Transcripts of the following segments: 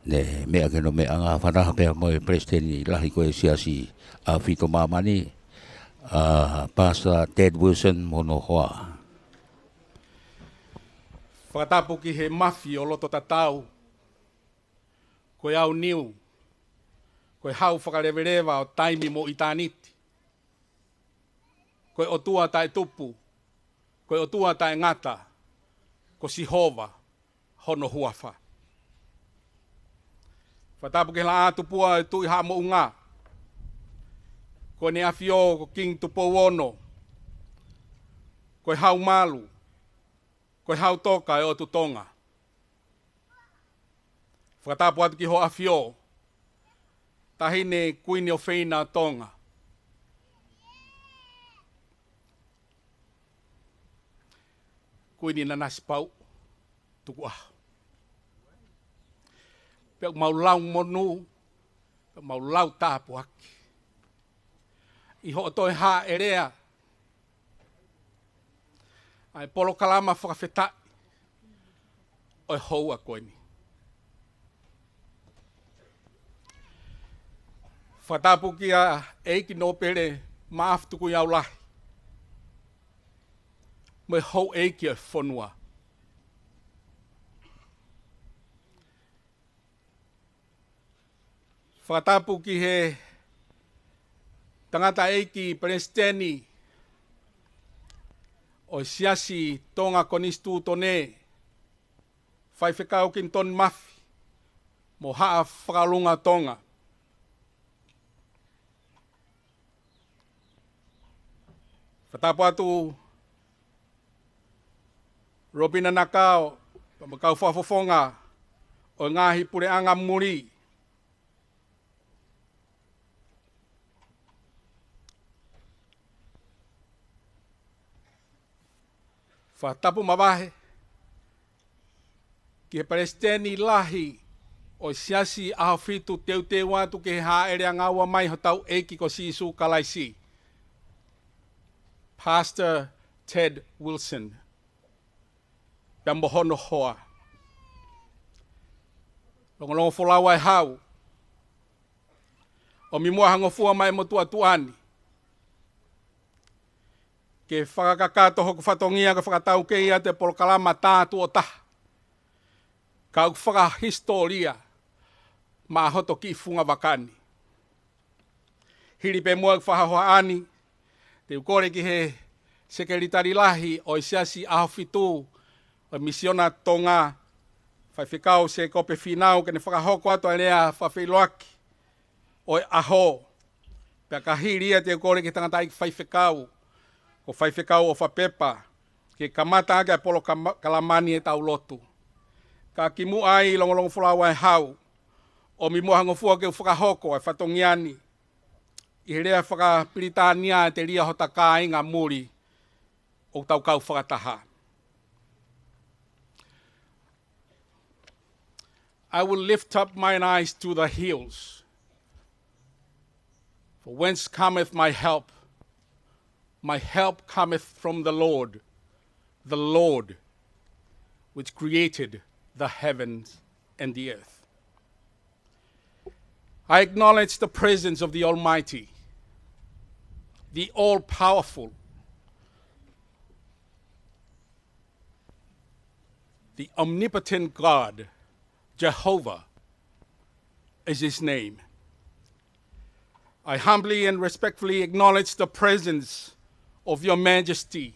Ne mea ke no mea ngā whanaha pēr mo e presidenti lahi koe siasi a whiko mamani Pastor Ted Wilson mono hoa. Whakatapu ki he mafi o loto tatau. Koe au niu. Koe hau whakarewerewa o taimi mo i tāniti. Koe otua tae tupu. Koe otua tae ngata. Ko sihova hono huafa. Whakatapu ki la ātupua e tui haa mo unga. Koe ne awhio ko King Tuku'aho. Koe hau malu. Koe hau toka e o tu Tonga. Whakatapu atu ki ho awhio. Tahine kuini o whaina Tonga. Kuini Nanasipau'u, Tuku'aho. Pea maulau monu, pea maulau tāpu haki. I ho toi ha erea. Ai polo kalama whakawhetai. Oi houa koini. Whatapu ki a eiki no pere maaftuku iau lahi. Me hou eiki e whanua. Whatapu ki he tangata eiki presidenti o siasi Tonga konistu tone whai whekau kin ton mafi mo haa whakalunga Tonga. Whatapu atu Robina Nakao pamakau whafofonga o ngahi pure anga muri. Whatapu mawahe ki he presidenti lahi o siasi aho fitu teu teu atu ke haa ere angaua mai ho tau eiki ko sisu kalaisi. Pastor Ted Wilson. Pambohono hoa. Longolongo wholawa e hau. O mi mua hangofua mai mo tuani. Ke whakakakato hoku whatongia ka whakatau ke ia te polokalama tātu o taha. Ka au whakahistoria ma hoto ki funga wakani. Hiri pe mua whahahoa ani. Te ukore ki he sekeritari lahi o isiasi aho fitu o misiona Tonga. Whai whikau se kope whinau ke ne whakahoko ato alea whawhiloaki. O aho. Pea ka hiria te ukore ki tangata i whai whikau. Ko whai whikau o whapepa. Ke kamata ake polo kalamani e tau lotu. Ka kimu ai longolongo whulawa e hau. O mi mua hangofua ke whakahoko e whatongiani. I he rea whakapilitania te ria hota ka inga muri o tau kau whakataha. I will lift up mine eyes to the hills. For whence cometh my help? My help cometh from the Lord which created the heavens and the earth. I acknowledge the presence of the Almighty, the all-powerful, the omnipotent God, Jehovah is his name. I humbly and respectfully acknowledge the presence of your Majesty,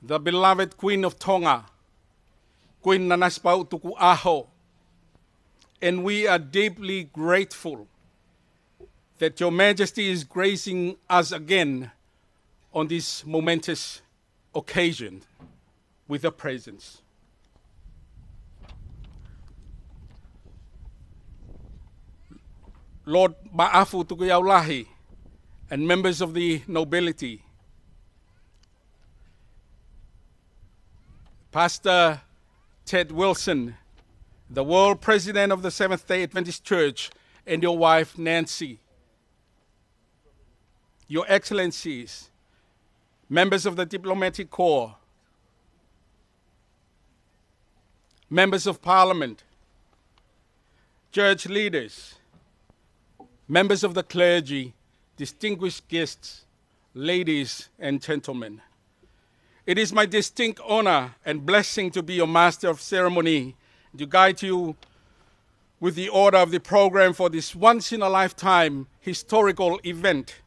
the beloved Queen of Tonga, Queen Nanasipau'u Tuku'aho, and we are deeply grateful that your Majesty is gracing us again on this momentous occasion with her presence. Lord Ma'afu Tuku'aho and members of the nobility, Pastor Ted Wilson, the world president of the Seventh-day Adventist Church, and your wife Nancy, Your Excellencies, members of the Diplomatic Corps, members of Parliament, church leaders, members of the clergy, distinguished guests, ladies and gentlemen. It is my distinct honor and blessing to be your master of ceremony, to guide you with the order of the program for this once-in-a-lifetime historical event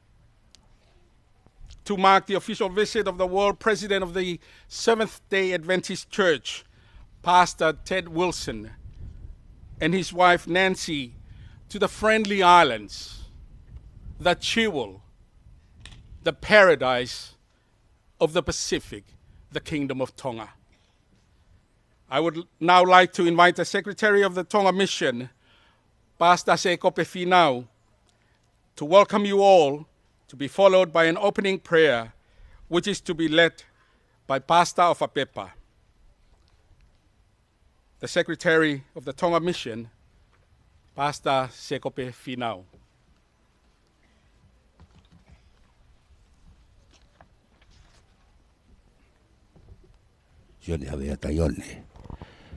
to mark the official visit of the world president of the Seventh-day Adventist Church, Pastor Ted Wilson, and his wife Nancy, to the Friendly Islands, the jewel, the paradise of the Pacific, the Kingdom of Tonga. I would now like to invite the Secretary of the Tonga Mission, Pastor Sekope Finau, to welcome you all, to be followed by an opening prayer, which is to be led by Pastor of Apepa. The Secretary of the Tonga Mission, Pastor Sekope Finau. Sione havea taione,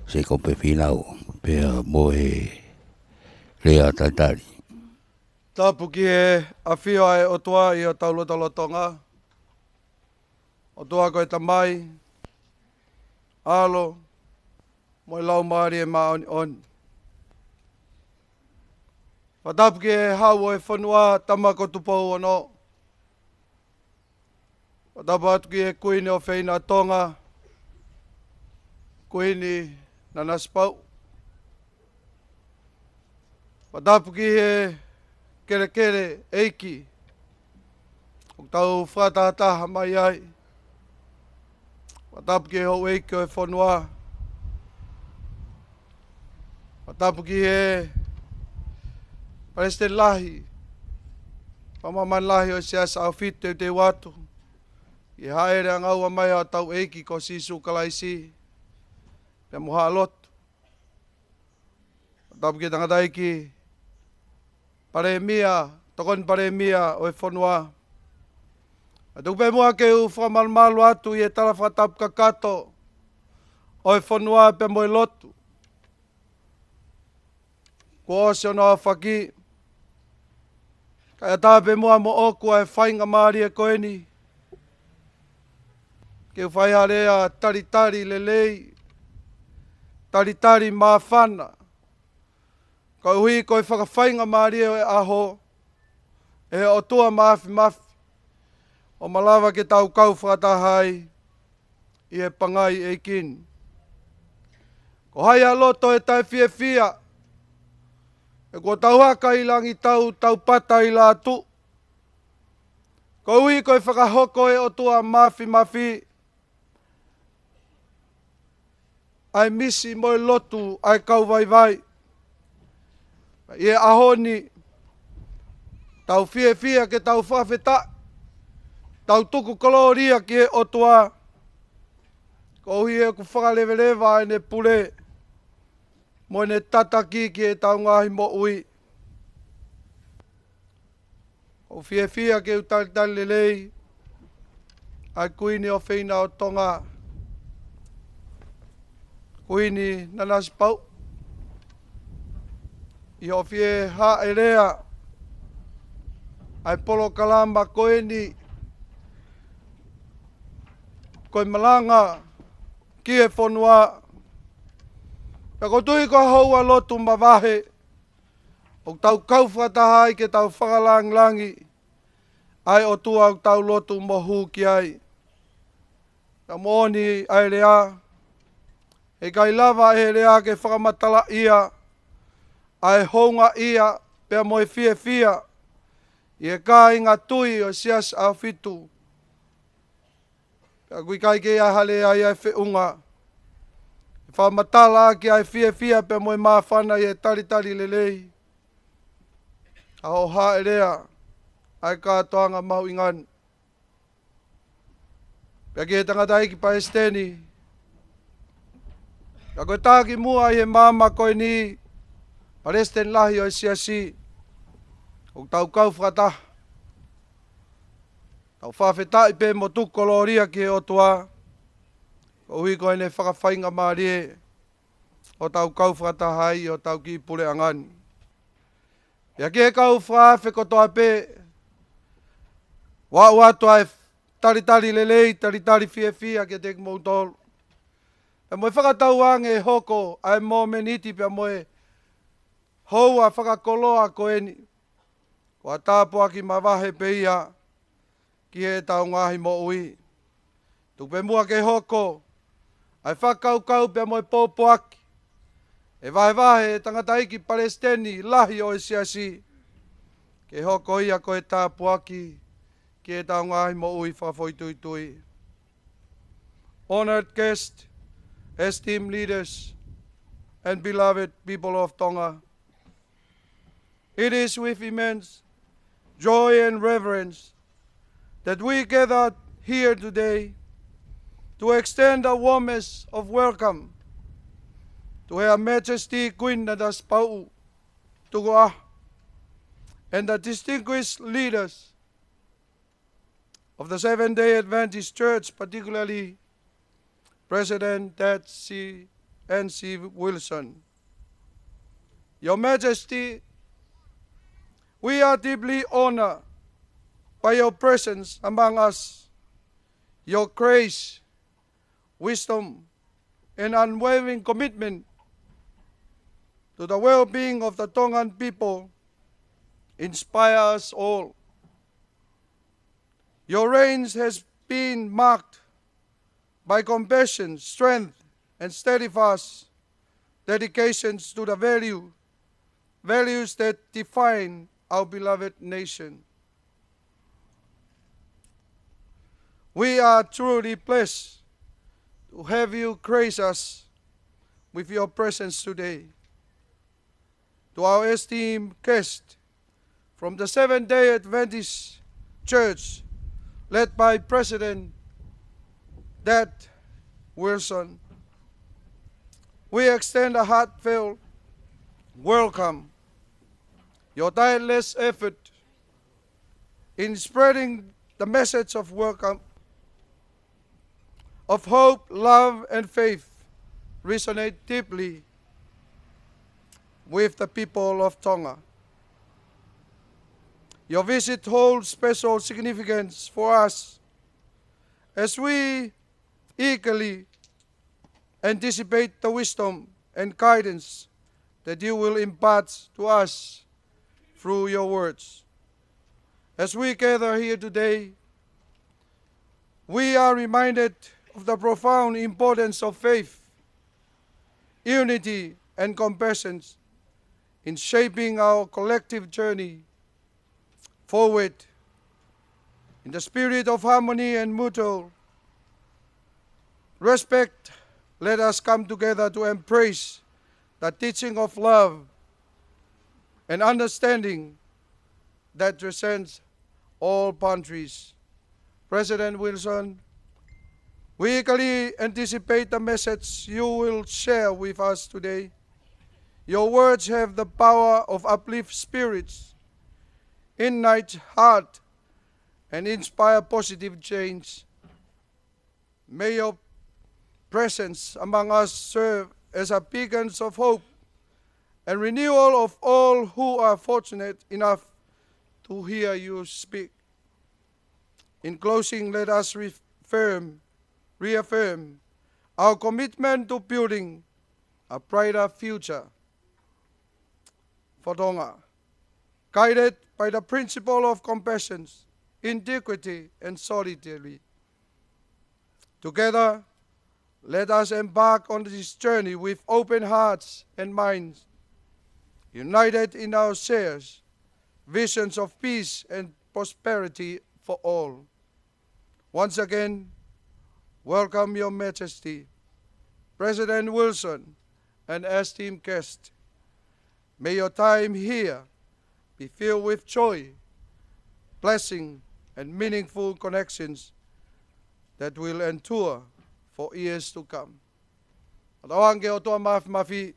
Sekope Finau, pea moe rea tatari. Tapu ki e awhia e o toa i o taulotalo Tonga. O toa koe tamai, alo, moi lau maari e maa on. Whatapu ki e hau e whanua tamako tupou ono. Whatapu atu ki e kuini o whaina Tonga, kuini Nanasipau'u. Whatapu ki e kere eiki, o tau whatataha mai ai. Whatapu ki e hou eiki o e whanua. Whatapu ki e President lahi, pamaman lahi o siasa au fitu te watu. I haere ang aua mai o tau eiki ko sisu kalaisi. Pe muha alotu. Whatapu ki tangata eiki, pare mia, tokon pare mia o e whanua. Atu pe mua ke u whamalmalu atu i e tala whatapu kakato o e whanua pe moe lotu. Ko ose ono a whaki. Kaya tā pe mua mo oku e whainga maari e koeni. Ke u whaiharea taritari lelei, taritari maa whana. Ka hui ko e whakawhainga maari e aho, e o tua mafi. O malawa ke tau kau whakatahai, i e Pangai e kin. Ko hai a loto e tai fia. E ko tau haka i langi tau pata i la tu. Ko hui ko e whakahoko e o tua mafi. Ai misi mo e lotu ai kau vai. I e ahoni, tau fia ke tau whawheta, tau tuku koloria ki e otua, ko hui e ku whakalewelewa e ne pule, mo ne tataki ki e tau ngahi mo ui. Ko fia ke utalitali lelei, ai kuini o whina o Tonga, kuini Nanasipau'u. I ofie ha e rea, ai polo kalamba koeni, koe malanga, ki e whanua. Pea ko tui ko haua lotu mawahe, o tau kauwhatahai ke tau whakalang-langi, ai o tua o tau lotu mohu ki ai. Ka mooni ai rea, e kai lava e rea ke whakamatala ia, ai honga ia pea moe fia. I e ka inga tui o sias au fitu. Pea kui kai ke ia hale ai ai whiunga. I whamatala ki ai fia pea moe mawhana i e taritari lelei. Aho ha e rea, ai kātoanga mau ingan. Pea ki e tangata iki pa esteni. Pea koe tāki mua i he mama koe ni, Paresten lahi o siasi, o tau kau whakata. Tau whawheta i pe mo tukoloria ki e otua, o hui koe ne whakawhainga maari e, o tau kau whakata hai o tau ki pule angani. Ia ke kau whaafe kotoa pe. Wa toa tari lelei, tari fia ke te moutolu. E moe whakatau ange hoko ai mō meniti pia moe hou a whakakoloa ko eni. Ko a tāpua ki mawahe pe ia ki he tau ngahi mo ui. Tupe mua ke hoko ai whakaukau pia moe pōpuaki. E vahe e tangata iki Palestini lahi o e siasi. Ke hoko ia ko e tāpuaki ki he tau ngahi mo ui whawhoi tui. Honored guest, esteemed leaders, and beloved people of Tonga, it is with immense joy and reverence that we gathered here today to extend the warmest of welcome to Her Majesty Queen Nanasipau'u, Tuku'aho, and the distinguished leaders of the Seventh-day Adventist Church, particularly President Ted N.C. Wilson. Your Majesty, we are deeply honored by your presence among us, your grace, wisdom, and unwavering commitment to the well-being of the Tongan people inspire us all. Your reign has been marked by compassion, strength, and steadfast dedications to the values that define our beloved nation. We are truly blessed to have you grace us with your presence today. To our esteemed guest from the Seventh-day Adventist Church, led by President Ted Wilson, we extend a heartfelt welcome. Your tireless effort in spreading the message of welcome, of hope, love, and faith resonate deeply with the people of Tonga. Your visit holds special significance for us as we eagerly anticipate the wisdom and guidance that you will impart to us through your words. As we gather here today, we are reminded of the profound importance of faith, unity, and compassion in shaping our collective journey forward. In the spirit of harmony and mutual respect, let us come together to embrace the teaching of love and understanding that transcends all boundaries. President Wilson, we eagerly anticipate the message you will share with us today. Your words have the power of uplift spirits, ignite heart, and inspire positive change. May your presence among us serve as a beacon of hope and renewal of all who are fortunate enough to hear you speak. In closing, let us reaffirm our commitment to building a brighter future for Tonga, guided by the principle of compassion, integrity, and solidarity. Together, let us embark on this journey with open hearts and minds, united in our shared visions of peace and prosperity for all. Once again, welcome Your Majesty, President Wilson, and esteemed guests. May your time here be filled with joy, blessing, and meaningful connections that will endure for years to come. At awang ke o toa mafi,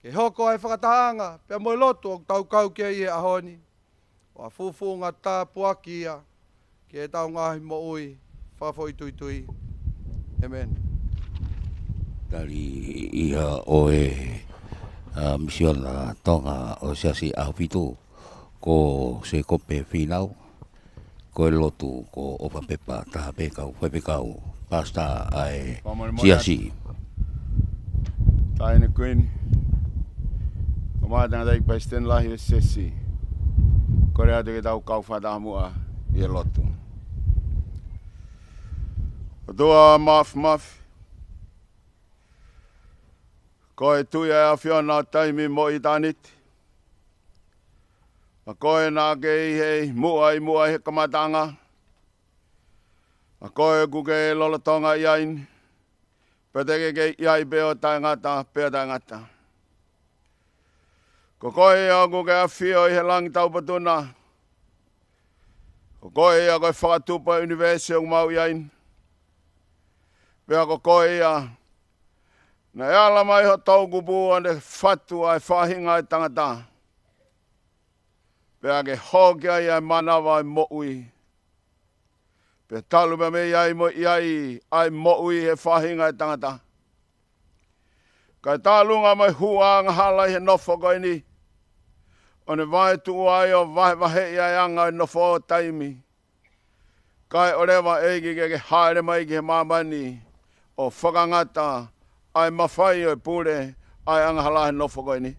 ke hoko ai whakataanga, pia moe loto o taukau kia i ahoni, o a fufu ngā tā puaki ia, ke tau ngahi mo ui, whawhoi tui. Amen. Dari iha o e misiona Tonga o siasi ahupitu. ko se kope finau ko lotu ko opa pepa taha pekau pasta ai siasi taine kuin Omada dai paisten lahi sesi. Korea de tau kau fada mua e lotu. Doa maf. Koe tuia a fiona taimi mo i tanit. A koe nā kei hei mua he kamatanga. A koe kuke lolo tonga iain. Peteke kei iai peo taingata peo taingata. Ko koe a kuke a fio i he langi tau patuna. Ko koe a koe whakatupa university o mau iain. Pea ko koe a na e ala mai ho tau kupu ane whatu ai whahinga i tangata. Pea ke hoki ai manawa ai mo'ui. Pea talu me mei ai mo iai ai mo'ui he whahinga i tangata. Kai tālunga mai hua ngahala he nofo koe ni. One vai tu ai o vahe i ai anga i nofo o taimi. Kai orewa eigi ke haere mai ke mamani o whakangata ai mawhai o pure ai angahala he nofo koe ni.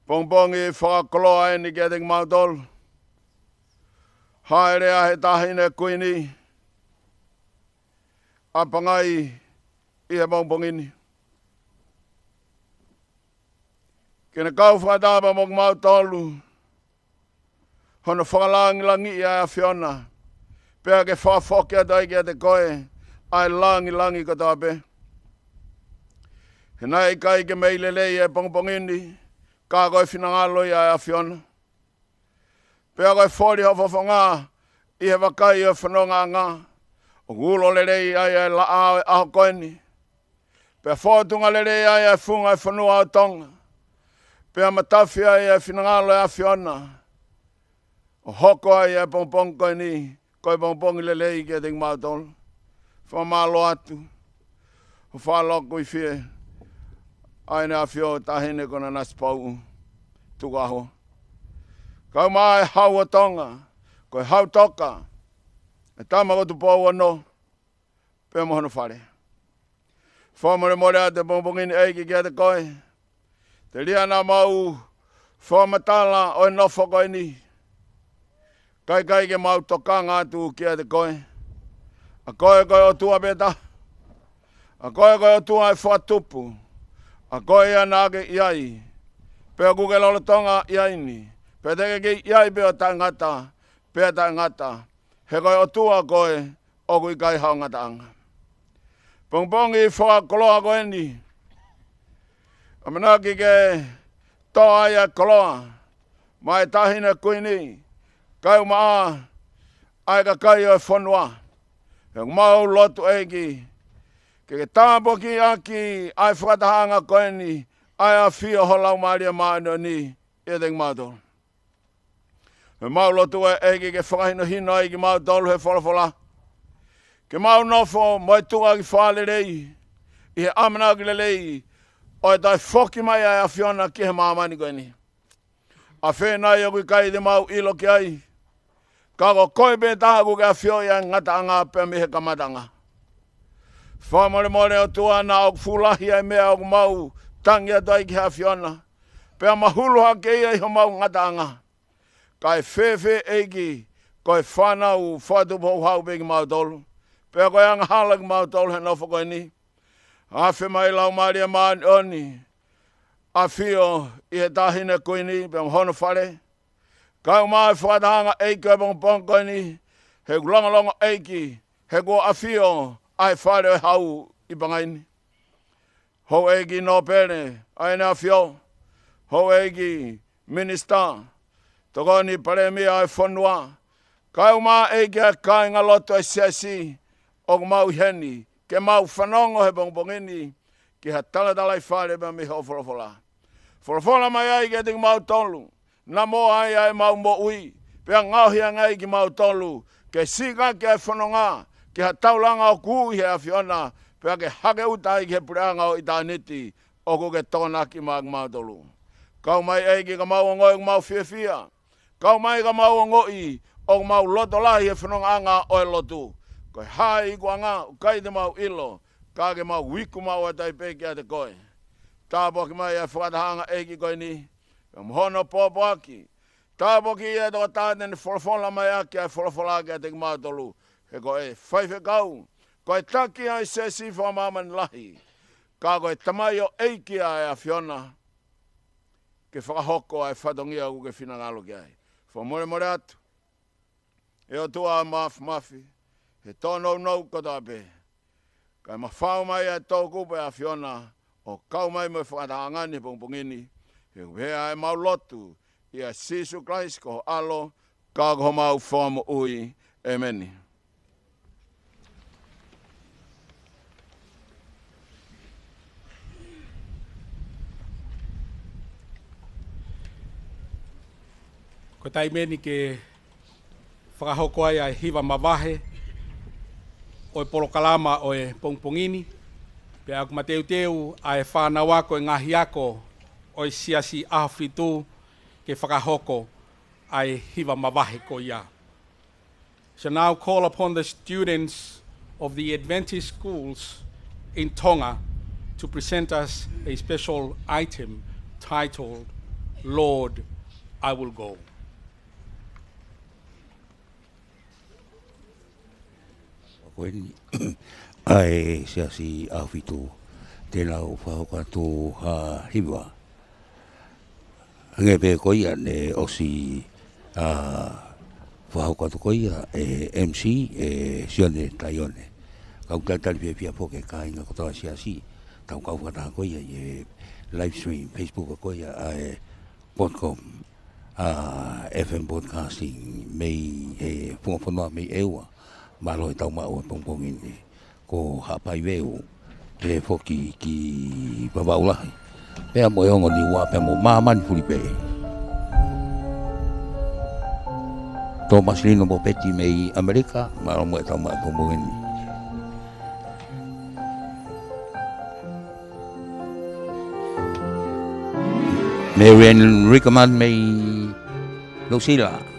Pongpongi whakakoloa e ni ke ting mautol. Haere a he tahine kuini. A Pangai i he pongpongini. Kena kau whakatapa mok mautolu. Hono whakalangi i a Fiona. Pea ke whawhoki atai ke te koe. Ai langi ko tape. He nai kai ke meilelei e pongpongini. Ka koe whinangalo i a Fiona. Pea koe whori hawhawhanga. I he wakai o whanonga ngā. O gulo lerei ai la aho koeni. Pea whotunga lerei ai funga e whanua o Tonga. Pea matawhi ai e whinangalo a Fiona. O hoko ai e pongpong koeni. Koe pongpong lelei ke ting mautol. Whamalo atu. O whaloko i whie. Aine a whio tahine ko Nanasipau'u. Tuku'aho. Kau mai hau o Tonga. Koe hau toka. E tama ko tu pōu anō. Pea mohono whare. Whamore more a te pongpongini eiki kia te koe. Te ria nā mau whamatala o nofo koe ni. Kai ke mau toka ngātu kia te koe. A koe o tua beta. A koe o tua e whatupu. A koe a nāke iai. Pea kuke lolo tonga iaini. Pea teke ki iai peo tangata. Pea tangata. He koe o tua koe o kui kai hao ngata anga. Pongpongi whakakoloa koe ni. Amanaki ke toa ia koloa. Mai tahina kuini. Kai maa. Aika kai o whanua. He mau lotu eiki. Ke tāpo ki aki. Ai whakatahanga koe ni. Ai a whio holau maria maano ni. E teng mātou. He mau lotu eiki ke whakahino hino eiki mau tolu he whalafola. Ke mau nofo moi tunga ki whale rei. I he amana ki lelei. O e tai whoki mai ai a Fiona ki he mamani koe ni. A whenai o kui kai te mau ilo ki ai. Kako koe pe taha kuke a whio ia ngata anga pe me he kamatanga. Whamore o tua na o fulahi ai mea o mau tangi atai ki ha Fiona. Pea mahulu ha kei ai ho mau ngata anga. Kai whewhe eiki koe whanau whatupo hau pe ki mau tolu. Pea koe anga hala ki mau tolu he nofo koe ni. Awhi mai lau maria maani oni. A whio i he tahine koe ni pe mhono whare. Kau mai whakatahanga eiki e pongpong koe ni. He kulongalonga eiki. He ko a whio ai whare hau i Pangai. Ho eiki no pere. Aina a whio. Ho eiki minister. Toko ni paremi ai whanua. Kau mai eiki e kai ngaloto e siasi. O mau heni. Ke mau whanongo he pongpongini. Ki ha taladalai whare pa mi ho wholofola. Wholofola mai ai ke ting mau tolu. Na mo ai mau mo ui. Pea ngauhi ngai ki mau tolu. Ke sika ke whanonga. Ke ha taulanga o kui he a Fiona. Pea ke hake utai ki he pureanga o itaniti. O ku ke tona ki mau tolu. Kau mai eiki ka mau ngoi mau fia. Kau mai ka mau ngoi o mau loto lahi e whanonga anga o e lotu. Koe hai ko anga kai te mau ilo. Ka ke mau wiku mau e tai peki a te koe. Tāpo ki mai e whakatahanga eiki koe ni. Mhono pōpo aki. Tāpo ki e tō tāne ni wholofola mai aki e wholofola aki a te mau tolu. He koe whaife kau. Koe taki ai se si whamamani lahi. Ka koe tamai o eiki a e a whiona. Ke whakahoko ai whatongia ku ke whinangalo ki ai. Whamore more atu. E o tua a mafi. He tōnou nou kota pe. Kai mawhau mai e tō kupe a whiona. O kau mai mo whakatahangani pongpongini. He hea e mau lotu. Ia Sisu Christ ko alo. Ka ko mau whamu ui. Amen. Ko tai meni ke whakahoko ai ai hiwa mawahe o e polokalama o e pongpongini. Pea aku mateuteu ai whanau ako e ngahi ako o e siasi ahawhitu ke whakahoko ai hiwa mawahe ko ia. So now call upon the students of the Adventist schools in Tonga to present us a special item titled, Lord, I Will Go. Ai siasi awhitu tēnā o whahoka tō hiwa. Nge pē koia ne osi whahoka tō koia e MC e sione taione. Kau tātari pia pia poke ka inga kotawa siasi. Tau kau whataha koia e live stream Facebook koia e podcast FM podcasting mei e whunga mei ewa. Malo e tau mao e pongpongini ko hapai weu e foki ki babaulahi. Pea mo e ongo ni wā pea mo mamani furipe. Thomas Lino mo peti mei Amerika, malo mo e tau mao e pongpongini. Marian Rickerman mei Lucila.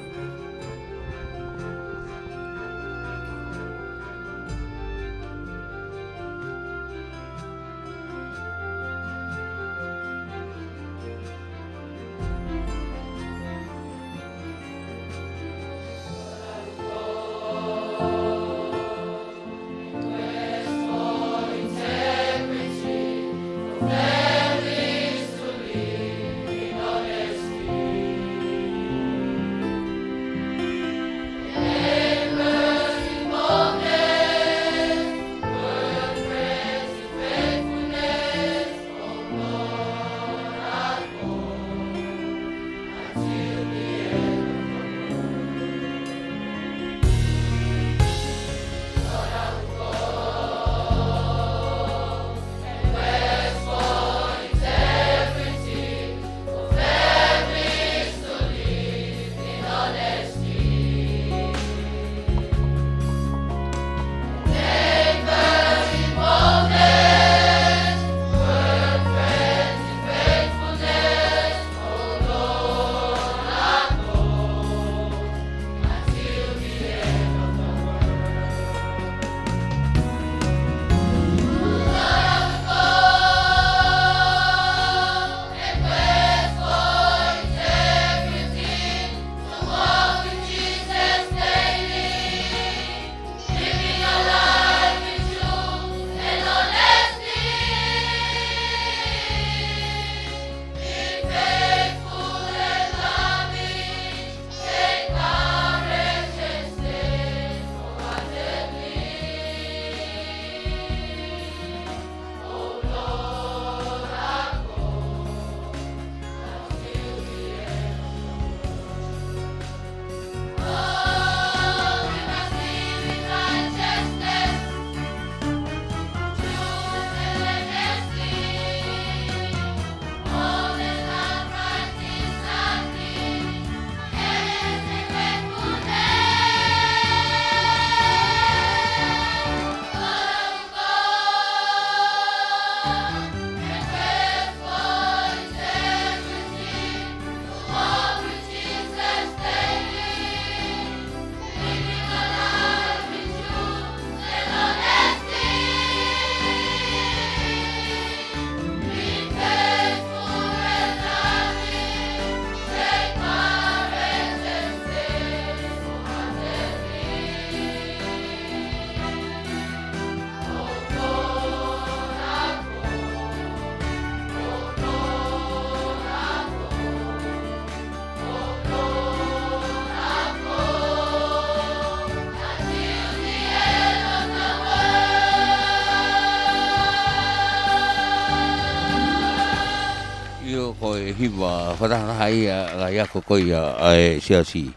po e hiwa whataha hai a ia ko koi a siasi.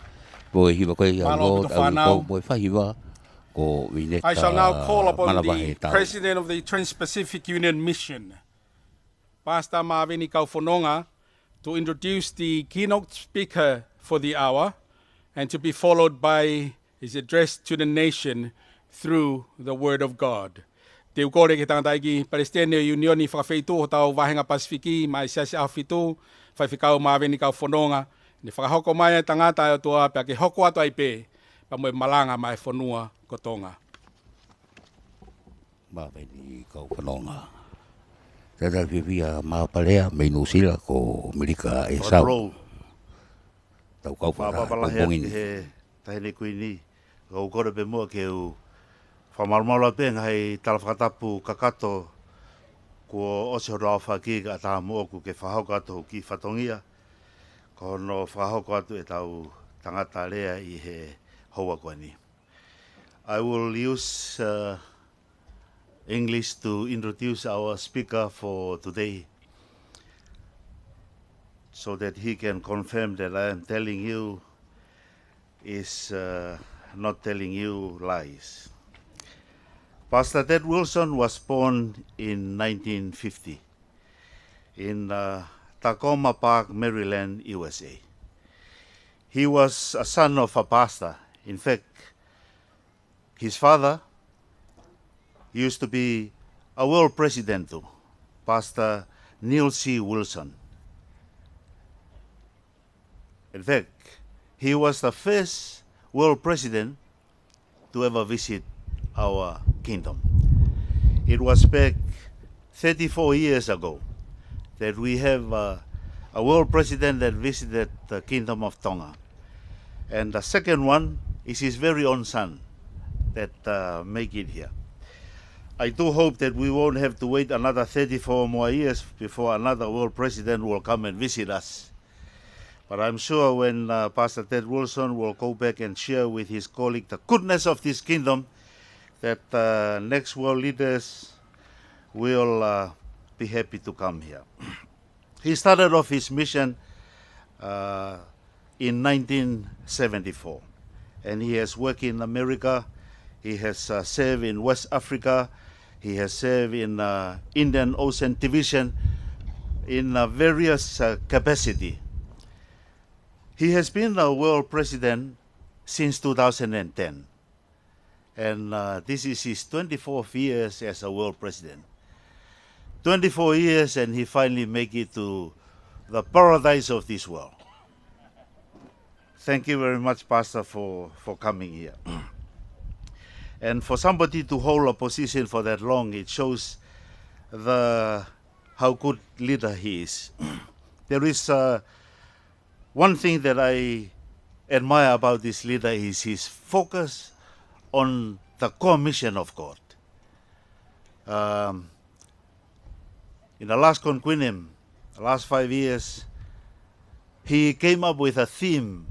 Po e hiwa koi a Malo Lord to au whanau. ko po e whahiwa ko wineta I shall now call upon malawahe the tau. President of the Trans-Pacific Union Mission, Pastor Mawini Kaufononga, to introduce the keynote speaker for the hour and to be followed by his address to the nation through the Word of God. Te ukore ke tangata iki Palestine Unioni whakawhaitu ho tau Wahenga Pasifiki, mai siasi awhitu, whaiwhikau Mawini Kaufononga, ni whakahoko mai tangata o tua pia ke hoko atu ai pe, pa moe malanga mai whanua ko Tonga. Mawini kau whanonga. Tata whiwhia mapalea me nusila ko Amerika e sau. Bro, Tau kau whapapalahe whakabongini. he tahene kuini, kau kore pe mua ke u whamarmaula penga hei talawhakatapu kakato ko ose roa whaki ka taha mua ku ke whahauka atu ki whatongia, ko no whahauka atu e tau tangata rea i he haua koani. I will use English to introduce our speaker for today so that he can confirm that I am telling you is not telling you lies. Pastor Ted Wilson was born in 1950 in Tacoma Park, Maryland, USA. He was a son of a pastor. In fact, his father used to be a world president too, Pastor Neil C. Wilson. In fact, he was the first world president to ever visit our kingdom. It was back 34 years ago that we have a world president that visited the kingdom of Tonga. And the second one is his very own son that make it here. I do hope that we won't have to wait another 34 more years before another world president will come and visit us. But I'm sure when Pastor Ted Wilson will go back and share with his colleague the goodness of this kingdom, that next world leaders will be happy to come here. He started off his mission in 1974, and he has worked in America. He has served in West Africa. He has served in Indian Ocean Division in various capacity. He has been a world president since 2010, and this is his 24th years as a world president. 24 years, and he finally make it to the paradise of this world. Thank you very much, Pastor, for coming here. And for somebody to hold a position for that long, it shows how good leader he is. There is one thing that I admire about this leader is his focus on the core mission of God. In the last Conquinem, the last 5 years, he came up with a theme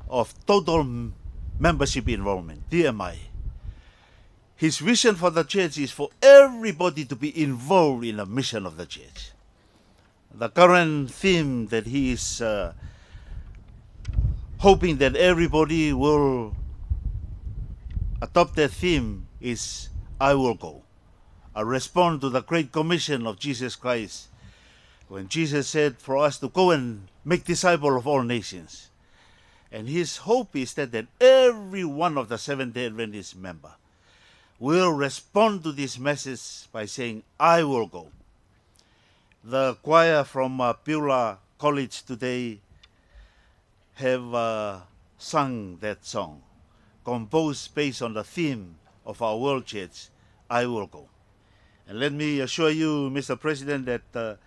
of total membership involvement, TMI. His vision for the church is for everybody to be involved in the mission of the church. The current theme that he is hoping that everybody will adopt that theme is I will go. A response to the Great Commission of Jesus Christ, when Jesus said for us to go and make disciples of all nations. And his hope is that every one of the Seventh-day Adventist member will respond to this message by saying, I will go. The choir from Beulah College today have sung that song, composed based on the theme of our world church, I will go. And let me assure you, Mr. President, that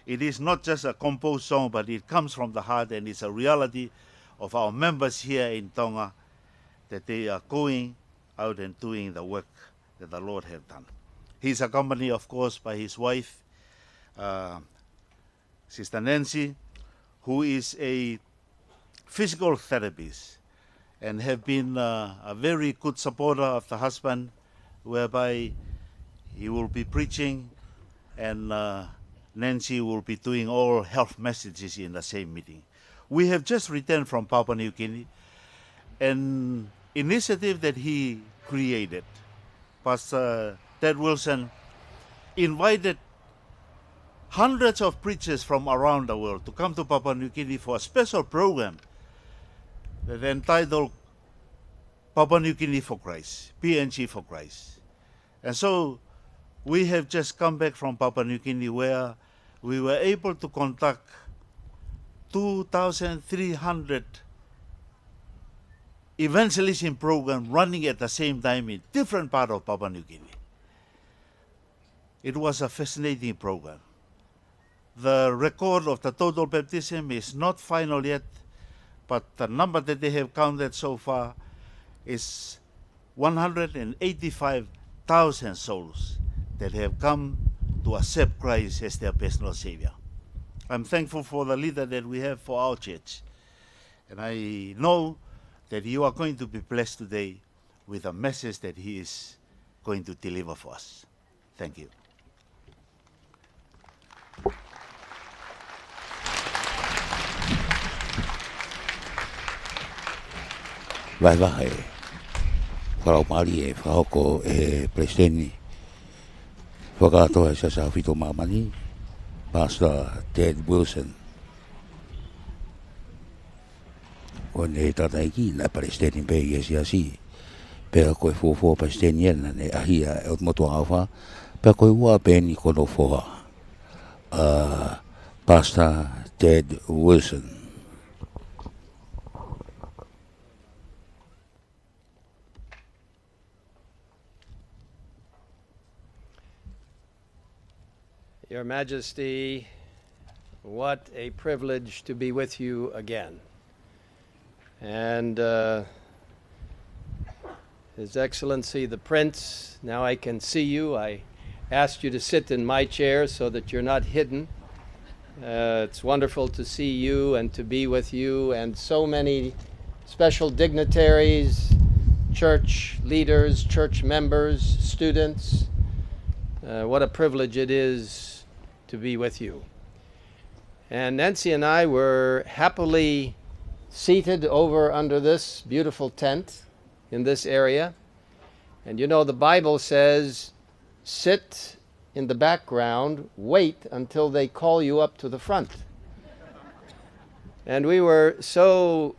it is not just a composed song, but it comes from the heart, and it's a reality of our members here in Tonga, that they are going out and doing the work that the Lord have done. He's accompanied, of course, by his wife, Sister Nancy, who is a physical therapist and have been a very good supporter of the husband, whereby he will be preaching and Nancy will be doing all health messages in the same meeting. We have just returned from Papua New Guinea, an initiative that he created. Pastor Ted Wilson invited hundreds of preachers from around the world to come to Papua New Guinea for a special program that entitled Papua New Guinea for Christ, PNG for Christ. And so we have just come back from Papua New Guinea, where we were able to conduct 2,300 evangelism programs running at the same time in different parts of Papua New Guinea. It was a fascinating program. The record of the total baptism is not final yet, but the number that they have counted so far is 185,000 souls that have come to accept Christ as their personal Savior. I'm thankful for the leader that we have for our church. And I know that you are going to be blessed today with a message that he is going to deliver for us. Thank you. Vai vai, wharau mari e whahoko e Presidenti. Whakatoa e sasa whito mamani, Pastor Ted Wilson. O ne tataiki na Presidenti pe i esi asi, pea koe fofo Presidenti ena ne ahia e o motu'alofa, pea koe ua pe ni kono foha. Pastor Ted Wilson. Your Majesty, what a privilege to be with you again. And His Excellency the Prince, now I can see you. I asked you to sit in my chair so that you're not hidden. It's wonderful to see you and to be with you and so many special dignitaries, church leaders, church members, students. What a privilege it is to be with you. And Nancy and I were happily seated over under this beautiful tent in this area. And you know, the Bible says, sit in the background, wait until they call you up to the front. And we were so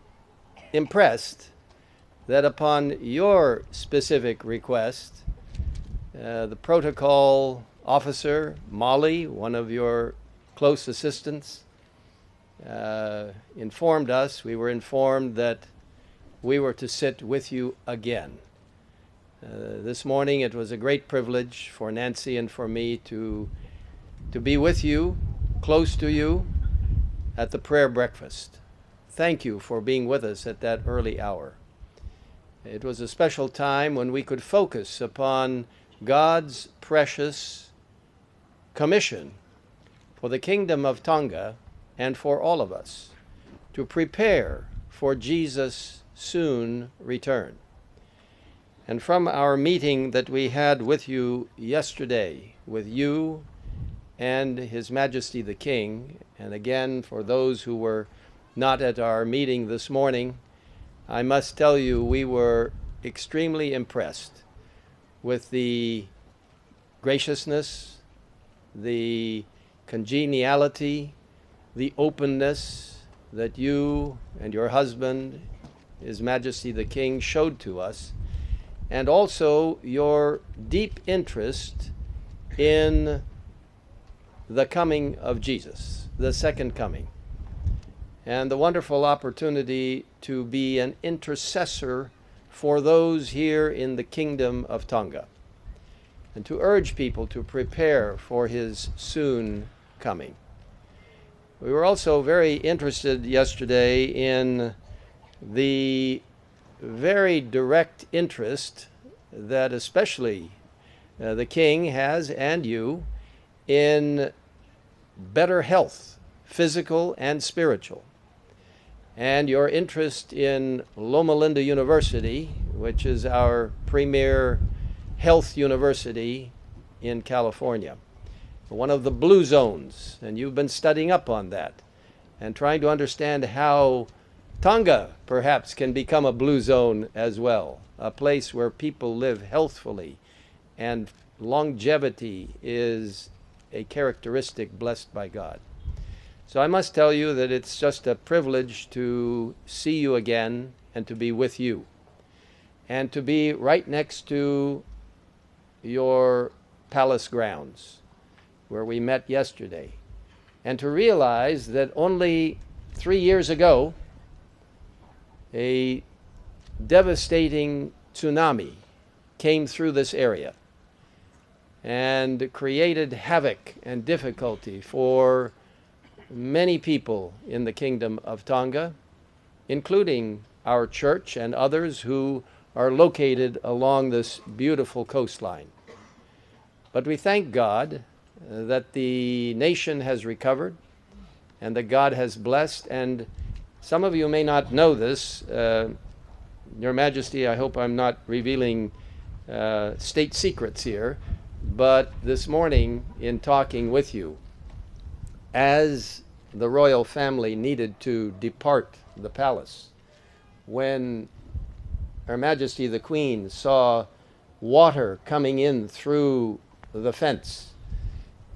impressed that upon your specific request, the protocol officer, Molly, one of your close assistants, informed us, we were informed that we were to sit with you again. This morning it was a great privilege for Nancy and for me to be with you, close to you, at the prayer breakfast. Thank you for being with us at that early hour. It was a special time when we could focus upon God's precious commission for the kingdom of Tonga and for all of us to prepare for Jesus' soon return. And from our meeting that we had with you yesterday, with you and His Majesty the King, and again for those who were not at our meeting this morning, I must tell you we were extremely impressed with the graciousness, the congeniality, the openness that you and your husband, His Majesty the King, showed to us, and also your deep interest in the coming of Jesus, the second coming, and the wonderful opportunity to be an intercessor for those here in the kingdom of Tonga, and to urge people to prepare for His soon coming. We were also very interested yesterday in the very direct interest that especially the King has, and you, in better health, physical and spiritual, and your interest in Loma Linda University, which is our premier health university in California. one of the blue zones, and you've been studying up on that and trying to understand how Tonga perhaps can become a blue zone as well, a place where people live healthfully and longevity is a characteristic blessed by God. So I must tell you that it's just a privilege to see you again and to be with you and to be right next to your palace grounds where we met yesterday, and to realize that only 3 years ago a devastating tsunami came through this area and created havoc and difficulty for many people in the kingdom of Tonga, including our church and others who are located along this beautiful coastline. But we thank God that the nation has recovered and that God has blessed. And some of you may not know this. Your Majesty, I hope I'm not revealing state secrets here, but this morning in talking with you, as the royal family needed to depart the palace, when Her Majesty the Queen saw water coming in through the fence,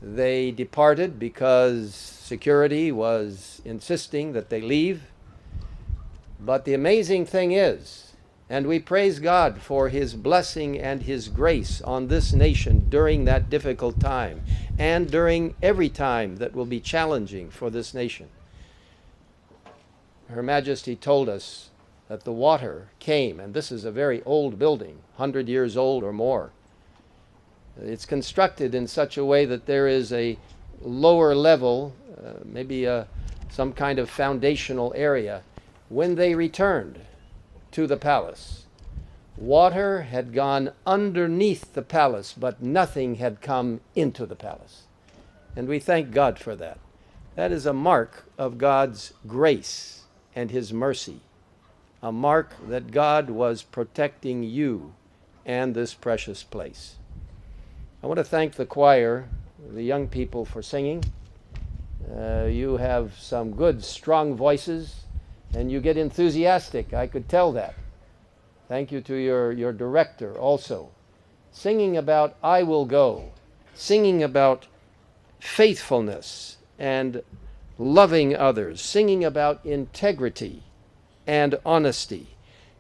they departed because security was insisting that they leave. But the amazing thing is, and we praise God for His blessing and His grace on this nation during that difficult time and during every time that will be challenging for this nation. Her Majesty told us that the water came, and this is a very old building, 100 years old or more. It's constructed in such a way that there is a lower level, maybe some kind of foundational area. When they returned to the palace, water had gone underneath the palace, but nothing had come into the palace. And we thank God for that. That is a mark of God's grace and His mercy, a mark that God was protecting you and this precious place. I want to thank the choir, the young people, for singing. You have some good, strong voices, and you get enthusiastic. I could tell that. Thank you to your director also. Singing about I will go, singing about faithfulness and loving others, singing about integrity and honesty,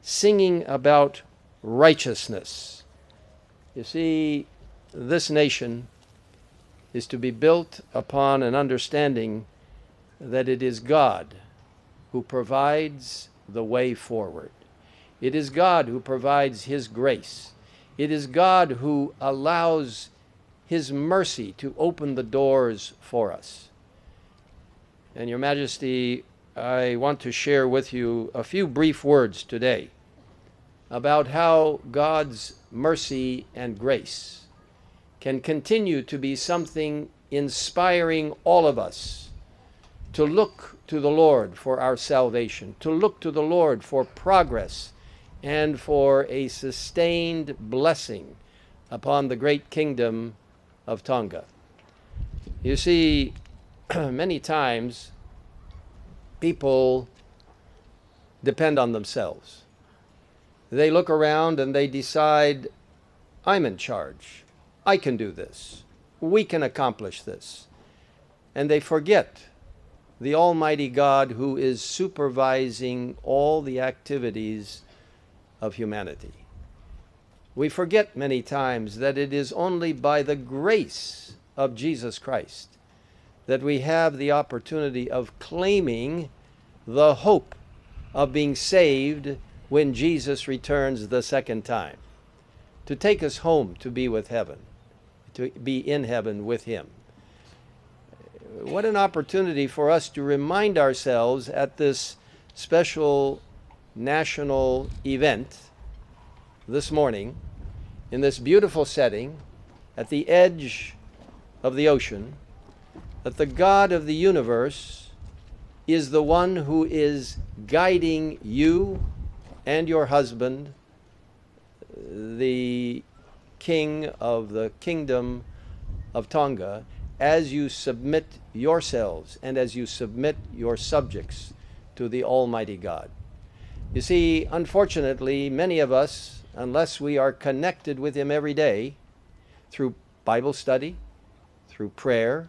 singing about righteousness. You see, this nation is to be built upon an understanding that it is God who provides the way forward. It is God who provides His grace. It is God who allows His mercy to open the doors for us. And Your Majesty, I want to share with you a few brief words today about how God's mercy and grace can continue to be something inspiring all of us to look to the Lord for our salvation, to look to the Lord for progress and for a sustained blessing upon the great kingdom of Tonga. You see, many times people depend on themselves. They look around and they decide, I'm in charge. I can do this. We can accomplish this. And they forget the Almighty God who is supervising all the activities of humanity. We forget many times that it is only by the grace of Jesus Christ that we have the opportunity of claiming the hope of being saved when Jesus returns the second time, to take us home to be with heaven, to be in heaven with Him. What an opportunity for us to remind ourselves at this special national event this morning, in this beautiful setting, at the edge of the ocean, that the God of the universe is the one who is guiding you and your husband, the king of the kingdom of Tonga, as you submit yourselves and as you submit your subjects to the Almighty God. You see, unfortunately, many of us, unless we are connected with Him every day through Bible study, through prayer,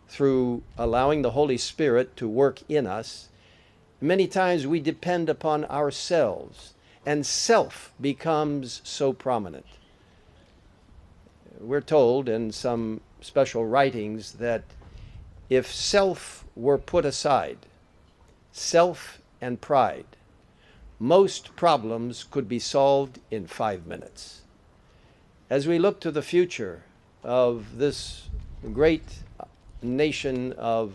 through allowing the Holy Spirit to work in us, many times we depend upon ourselves, and self becomes so prominent. We're told in some special writings that if self were put aside, self and pride, most problems could be solved in 5 minutes. As we look to the future of this great nation of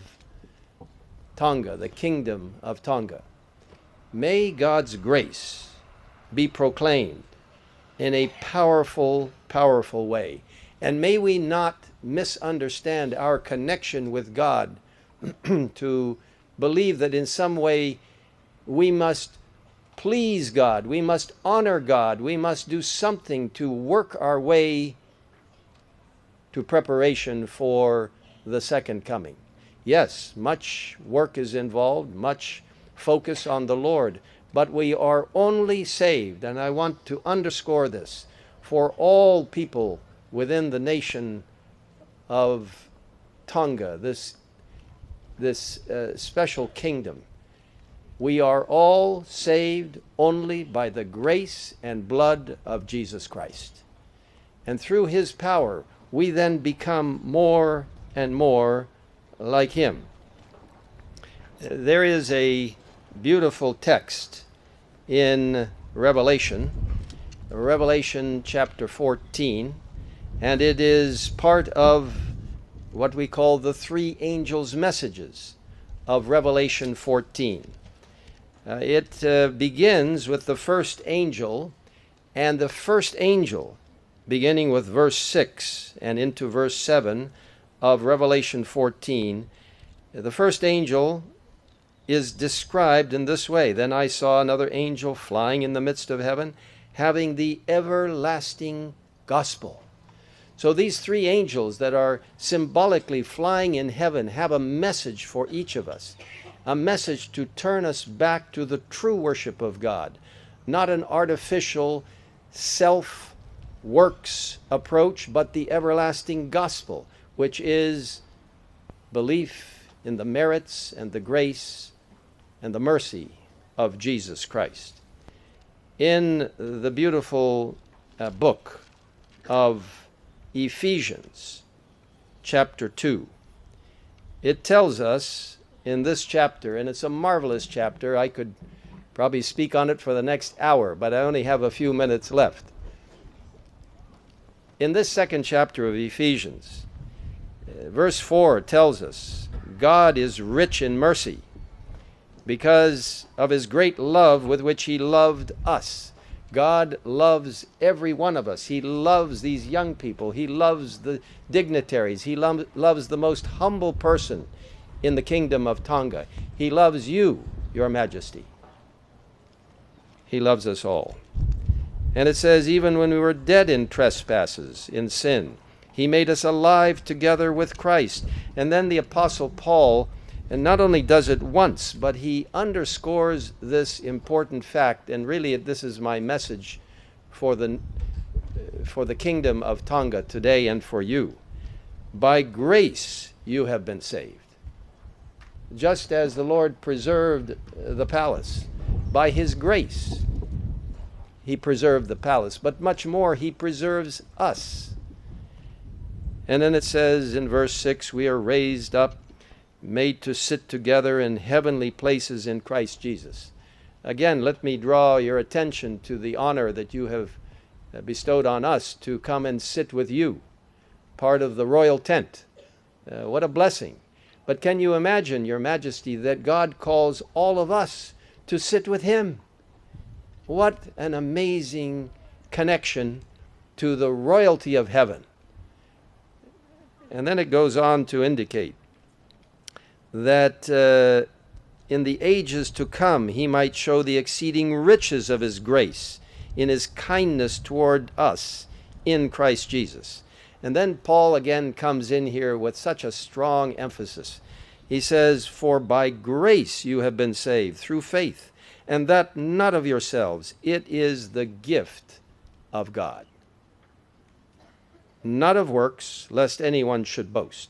Tonga, the kingdom of Tonga, may God's grace be proclaimed in a powerful, powerful way. And may we not misunderstand our connection with God to believe that in some way we must please God, we must honor God, we must do something to work our way to preparation for the second coming. Yes, much work is involved, much focus on the Lord, but we are only saved, and I want to underscore this, for all people within the nation of Tonga, this special kingdom. We are all saved only by the grace and blood of Jesus Christ. And through His power, we then become more and more like Him. There is a beautiful text in Revelation chapter 14, and it is part of what we call the three angels' messages of Revelation 14. It begins with the first angel, and the first angel, beginning with verse 6 and into verse 7 of Revelation 14, the first angel is described in this way. Then I saw another angel flying in the midst of heaven, having the everlasting gospel. So these three angels that are symbolically flying in heaven have a message for each of us, a message to turn us back to the true worship of God, not an artificial self-works approach, but the everlasting gospel, which is belief in the merits and the grace and the mercy of Jesus Christ. In the beautiful book of Ephesians, chapter 2, it tells us in this chapter, and it's a marvelous chapter. I could probably speak on it for the next hour, but I only have a few minutes left. In this second chapter of Ephesians, verse 4 tells us, God is rich in mercy because of His great love with which He loved us. God loves every one of us. He loves these young people. He loves the dignitaries. He loves the most humble person in the kingdom of Tonga. He loves you, Your Majesty. He loves us all. And it says, even when we were dead in trespasses, in sin, He made us alive together with Christ. And then the Apostle Paul, and not only does it once, but he underscores this important fact, and really this is my message for the kingdom of Tonga today and for you. By grace you have been saved. Just as the Lord preserved the palace, by His grace He preserved the palace, but much more He preserves us. And then it says in verse 6, we are raised up, made to sit together in heavenly places in Christ Jesus. Again, let me draw your attention to the honor that you have bestowed on us to come and sit with you, part of the royal tent. What a blessing. But can you imagine, Your Majesty, that God calls all of us to sit with Him? What an amazing connection to the royalty of heaven. And then it goes on to indicate that in the ages to come He might show the exceeding riches of His grace in His kindness toward us in Christ Jesus. And then Paul again comes in here with such a strong emphasis. He says, "For by grace you have been saved through faith, and that not of yourselves. It is the gift of God, not of works, lest anyone should boast."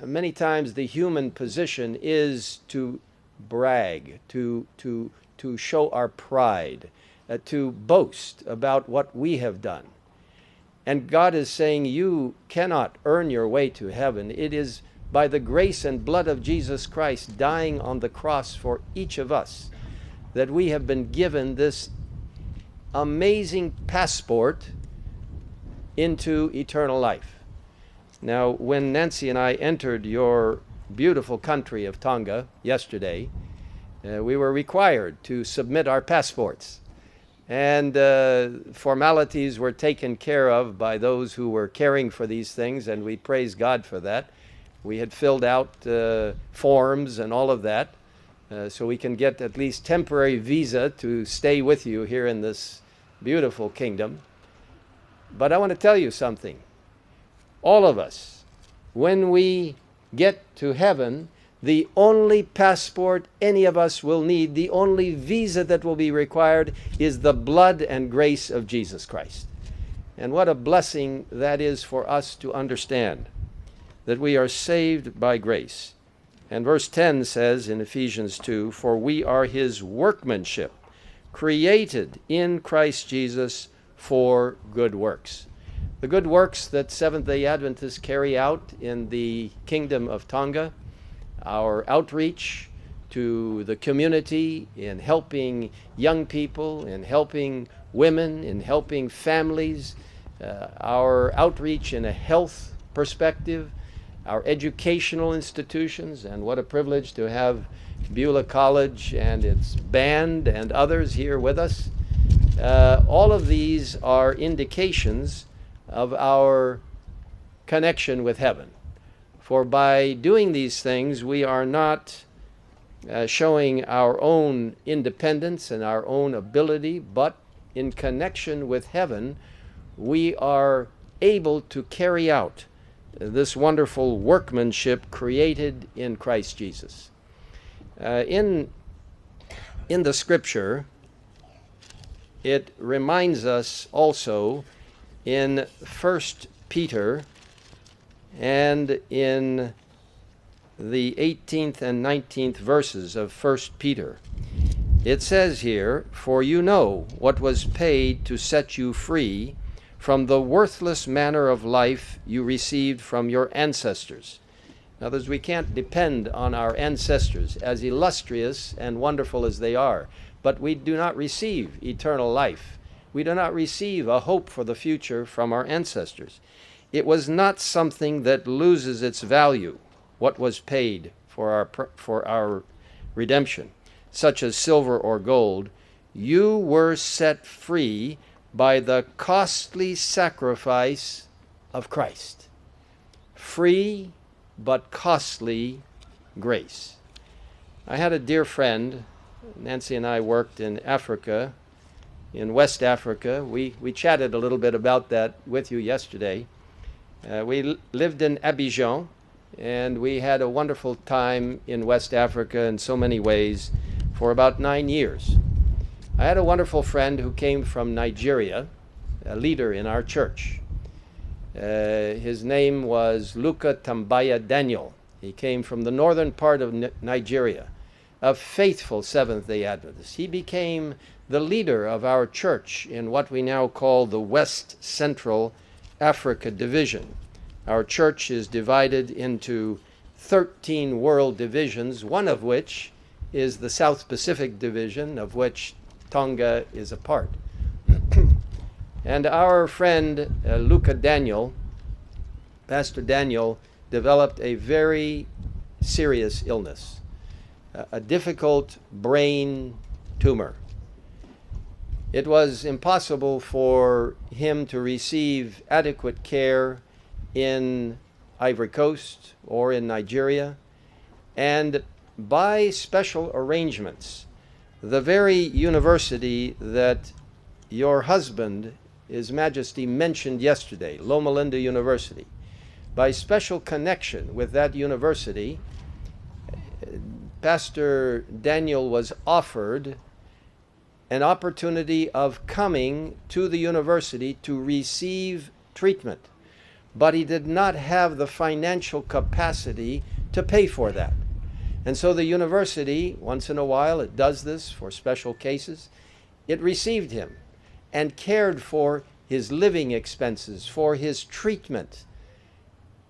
Many times the human position is to brag, to show our pride, to boast about what we have done. And God is saying, you cannot earn your way to heaven. It is by the grace and blood of Jesus Christ dying on the cross for each of us that we have been given this amazing passport into eternal life. Now, when Nancy and I entered your beautiful country of Tonga yesterday, we were required to submit our passports. And formalities were taken care of by those who were caring for these things, and we praise God for that. We had filled out forms and all of that, so we can get at least temporary visa to stay with you here in this beautiful kingdom. But I want to tell you something. All of us, when we get to heaven, the only passport any of us will need, the only visa that will be required, is the blood and grace of Jesus Christ. And what a blessing that is for us to understand, that we are saved by grace. And verse 10 says in Ephesians 2, "For we are his workmanship, created in Christ Jesus for good works." The good works that Seventh-day Adventists carry out in the kingdom of Tonga, our outreach to the community in helping young people, in helping women, in helping families, our outreach in a health perspective, our educational institutions, and what a privilege to have Beulah College and its band and others here with us. All of these are indications of our connection with heaven. For by doing these things, we are not showing our own independence and our own ability, but in connection with heaven, we are able to carry out this wonderful workmanship created in Christ Jesus. In the scripture, it reminds us also in 1 Peter and in the 18th and 19th verses of 1 Peter. It says here, "For you know what was paid to set you free from the worthless manner of life you received from your ancestors." In other words, we can't depend on our ancestors, as illustrious and wonderful as they are, but we do not receive eternal life. We do not receive a hope for the future from our ancestors. It was not something that loses its value, what was paid for our redemption, such as silver or gold. You were set free by the costly sacrifice of Christ. Free but costly grace. I had a dear friend. Nancy and I worked in Africa, in West Africa. We chatted a little bit about that with you yesterday. We lived in Abidjan, and we had a wonderful time in West Africa in so many ways for about 9 years. I had a wonderful friend who came from Nigeria, a leader in our church. His name was Luka Tambaya Daniel. He came from the northern part of Nigeria, a faithful Seventh-day Adventist. He became the leader of our church in what we now call the West Central Africa Division. Our church is divided into 13 world divisions, one of which is the South Pacific Division, of which Tonga is a part. And our friend Luka Daniel, Pastor Daniel, developed a very serious illness, a difficult brain tumor. It was impossible for him to receive adequate care in Ivory Coast or in Nigeria, and by special arrangements, the very university that your husband His Majesty mentioned yesterday, Loma Linda University. By special connection with that university, Pastor Daniel was offered an opportunity of coming to the university to receive treatment, but he did not have the financial capacity to pay for that. And so the university, once in a while, it does this for special cases, it received him and cared for his living expenses, for his treatment.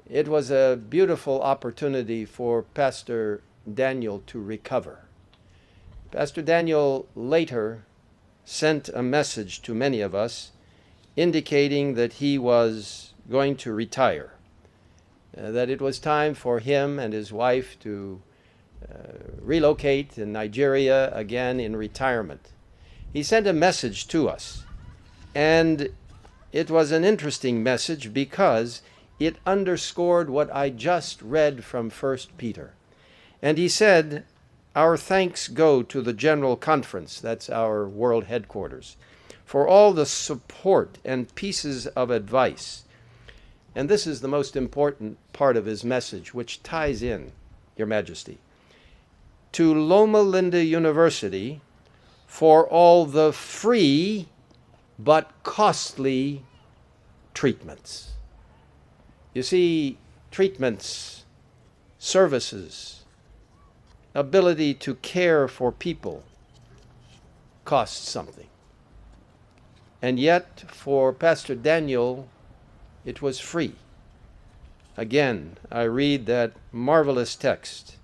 It was a beautiful opportunity for Pastor Daniel to recover. Pastor Daniel later sent a message to many of us indicating that he was going to retire, that it was time for him and his wife to relocate in Nigeria again in retirement. He sent a message to us, and it was an interesting message because it underscored what I just read from 1 Peter. And he said, "Our thanks go to the General Conference," that's our world headquarters, "for all the support and pieces of advice." And this is the most important part of his message, which ties in, Your Majesty. "To Loma Linda University for all the free but costly treatments." You see, treatments, services, ability to care for people costs something. And yet, for Pastor Daniel, it was free. Again, I read that marvelous text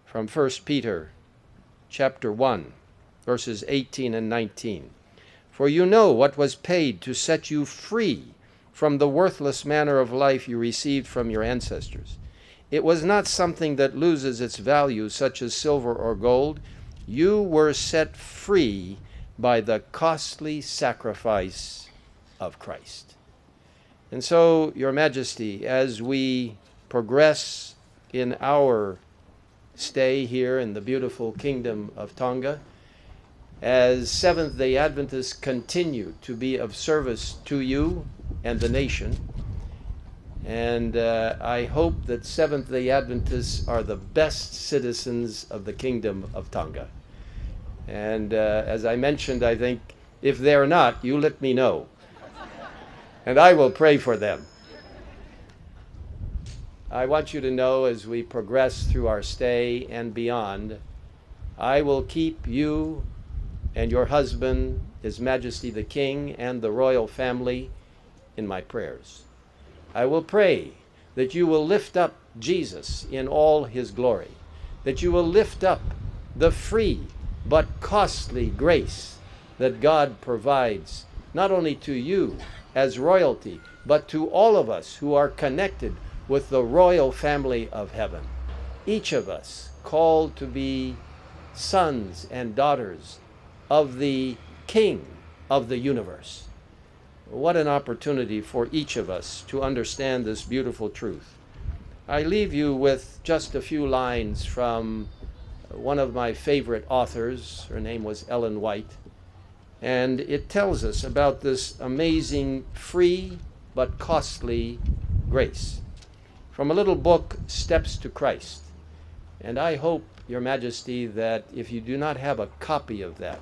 from 1 Peter chapter 1, verses 18 and 19. "For you know what was paid to set you free from the worthless manner of life you received from your ancestors. It was not something that loses its value, such as silver or gold. You were set free by the costly sacrifice of Christ." And so, Your Majesty, as we progress in our stay here in the beautiful kingdom of Tonga, as Seventh-day Adventists continue to be of service to you and the nation, and I hope that Seventh-day Adventists are the best citizens of the kingdom of Tonga. And as I mentioned, I think if they're not, you let me know, and I will pray for them. I want you to know, as we progress through our stay and beyond, I will keep you and your husband, His Majesty the King, and the royal family in my prayers. I will pray that you will lift up Jesus in all his glory, that you will lift up the free but costly grace that God provides, not only to you as royalty, but to all of us who are connected with the royal family of heaven. Each of us called to be sons and daughters of the King of the universe. What an opportunity for each of us to understand this beautiful truth. I leave you with just a few lines from one of my favorite authors. Her name was Ellen White. And it tells us about this amazing, free but costly grace. From a little book, Steps to Christ. And I hope, Your Majesty, that if you do not have a copy of that,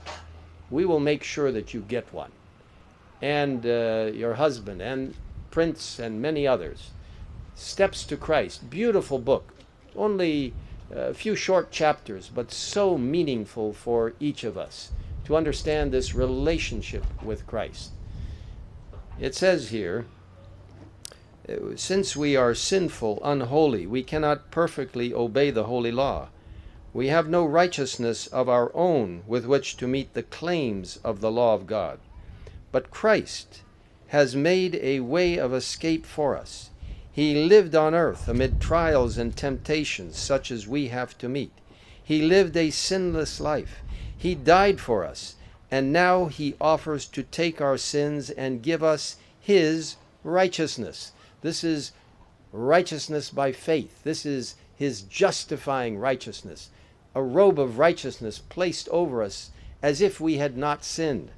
we will make sure that you get one. And your husband and Prince and many others. Steps to Christ, beautiful book, only a few short chapters, but so meaningful for each of us to understand this relationship with Christ. It says here, "Since we are sinful, unholy, we cannot perfectly obey the holy law. We have no righteousness of our own with which to meet the claims of the law of God. But Christ has made a way of escape for us. He lived on earth amid trials and temptations such as we have to meet. He lived a sinless life. He died for us, and now he offers to take our sins and give us his righteousness." This is righteousness by faith. This is his justifying righteousness, a robe of righteousness placed over us as if we had not sinned.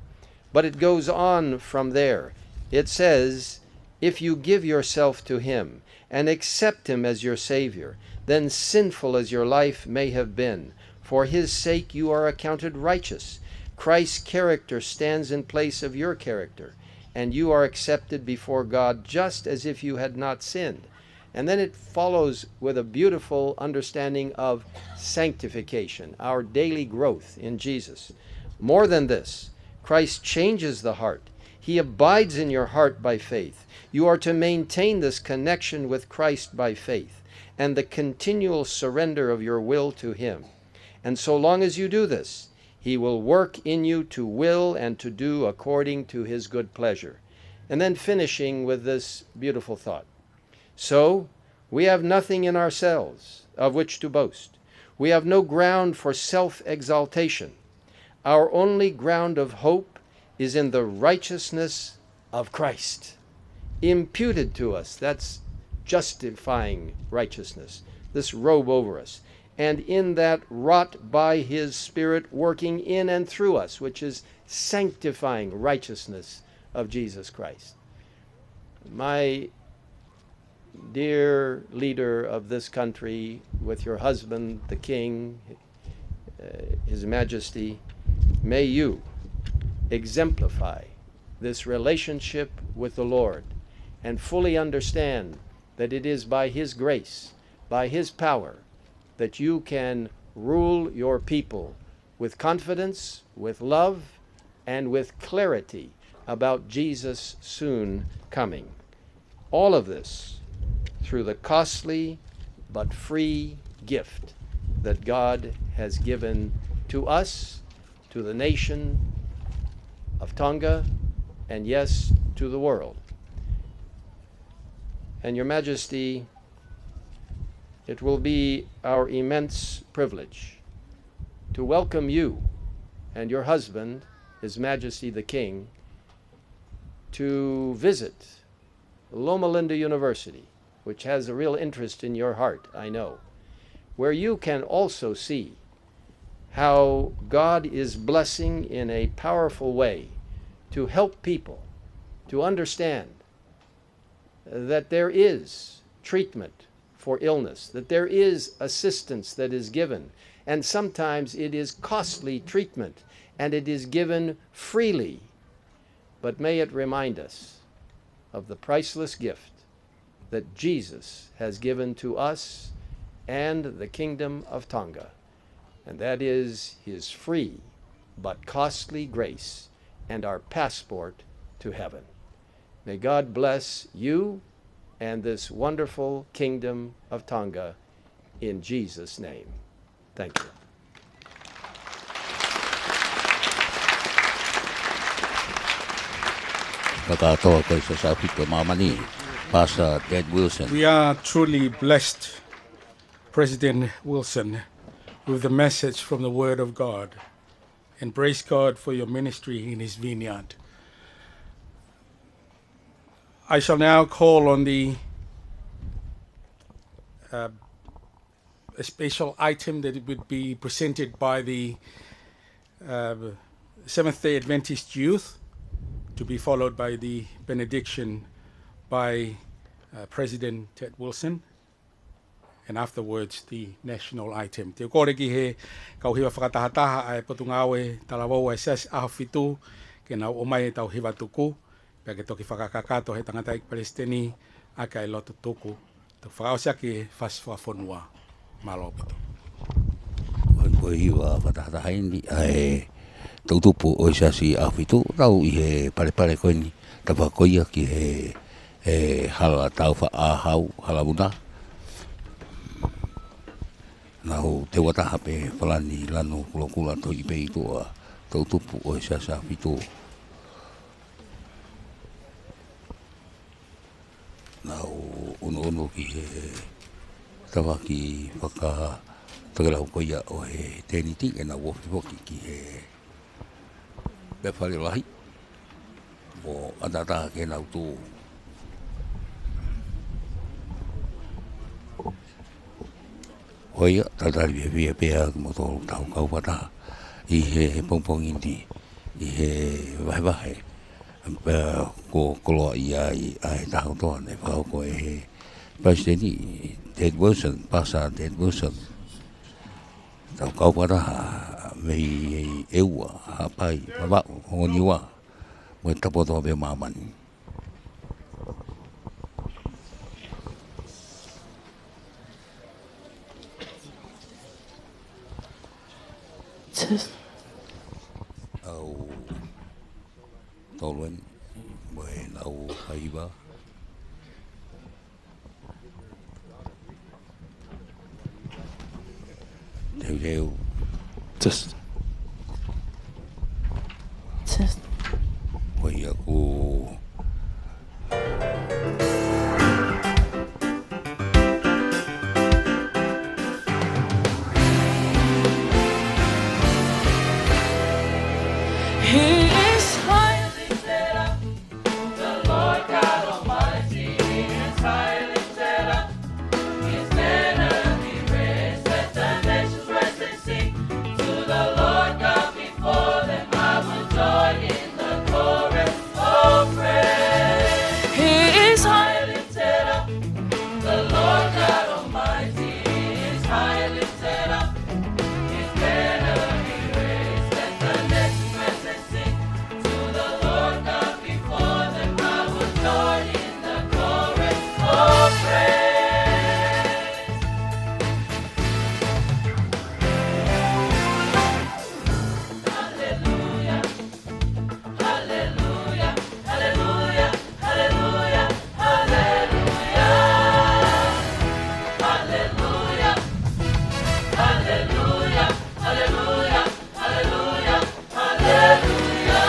But it goes on from there. It says, if you give yourself to him and accept him as your Savior, then sinful as your life may have been, for his sake you are accounted righteous. Christ's character stands in place of your character, and you are accepted before God just as if you had not sinned. And then it follows with a beautiful understanding of sanctification, our daily growth in Jesus. More than this, Christ changes the heart. He abides in your heart by faith. You are to maintain this connection with Christ by faith and the continual surrender of your will to him. And so long as you do this, he will work in you to will and to do according to his good pleasure. And then finishing with this beautiful thought. So, we have nothing in ourselves of which to boast. We have no ground for self-exaltation. Our only ground of hope is in the righteousness of Christ, imputed to us. That's justifying righteousness, this robe over us. And in that wrought by his Spirit working in and through us, which is sanctifying righteousness of Jesus Christ. My dear leader of this country, with your husband, the King, His Majesty, may you exemplify this relationship with the Lord and fully understand that it is by his grace, by his power, that you can rule your people with confidence, with love, and with clarity about Jesus soon coming. All of this through the costly but free gift that God has given to us, to the nation of Tonga, and yes, to the world. And Your Majesty, it will be our immense privilege to welcome you and your husband, His Majesty the King, to visit Loma Linda University, which has a real interest in your heart, I know, where you can also see how God is blessing in a powerful way to help people to understand that there is treatment for illness, that there is assistance that is given, and sometimes it is costly treatment, and it is given freely. But may it remind us of the priceless gift that Jesus has given to us and the Kingdom of Tonga, and that is his free but costly grace and our passport to heaven. May God bless you and this wonderful Kingdom of Tonga in Jesus' name. Thank you. Pastor Ted Wilson. We are truly blessed, President Wilson, with the message from the Word of God. And praise God for your ministry in his vineyard. I shall now call on a special item that would be presented by the Seventh-day Adventist youth, to be followed by the benediction by President Ted Wilson, and afterwards the national item. Te kore ki he kauhiwa whakatahataha ai Potungawe talawau ai sas ahafitu ke nau omai tau hiwa tuku pia ke toki whakakakato he tangata ik Palestini aka i loto tuku te whakaosia ki whaswhafonua malopito. Wan koe hiwa whakatahataha ini ai tautupu o sasi ahafitu tau i he pare koe ni ta whakoia ki he hala tau wha ahau hala muna. Nau te wataha pe whalani lano kula to i pei toa tautupu o sasa whito. Nau ono ki he tawa ki whaka tagalau koia o he teniti e na wofi woki ki he bewhare lahi mo atata ke nau tō. Hoia, tatari via pia mo tō tau kaupata i he pongpong indi I he wahe. Ko koloa i ai taho toa ne whakau ko e he President Ted Wilson, Pasa Ted Wilson. Tau kauparaha mei eua, hapai, wawau, honiwa. Mo tapo toa be mamani. Au toluen mo e lau haiwa. Teu Test. Moi aku He is highly lifted up, the Lord God Almighty is highly lifted up. His banner be raised, let the nations rise and sing to the Lord God before them. I will join in the chorus of praise. He is highly lifted up, the Lord God Almighty is highly lifted up. His banner be raised, let the nations rise and sing to the Lord God before them. I will join in the chorus of praise. Hallelujah, hallelujah, hallelujah, hallelujah, hallelujah, hallelujah, hallelujah, hallelujah, hallelujah, hallelujah.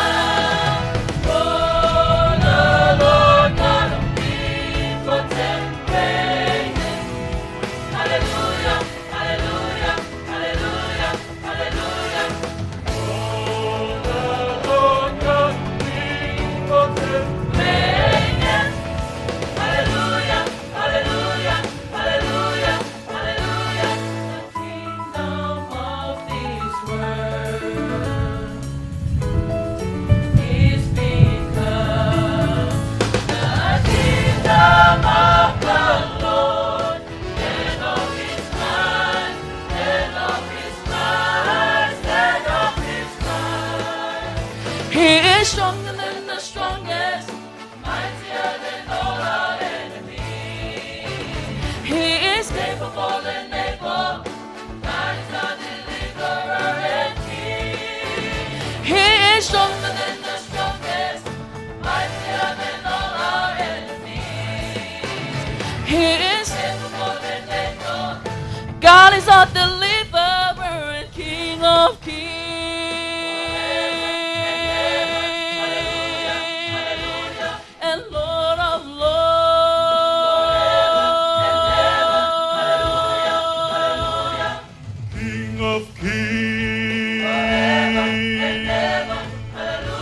Oh, the Lord God omnipotent reigns. Hallelujah, hallelujah, hallelujah, hallelujah. Oh, the Lord God omnipotent reigns. Hallelujah, hallelujah, hallelujah, hallelujah. The kingdom of this world is become the kingdom of the Lord and of His Christ, and of His Christ, and of His Christ. He is stronger than the strongest, mightier than all our enemies. He is capable and able, God is our deliverer and king. He is stronger than the strongest, mightier than all our enemies. He is capable and able, God is our deliverer and King of kings. And Lord of lords. King of Kings. Forever and ever. Hallelujah.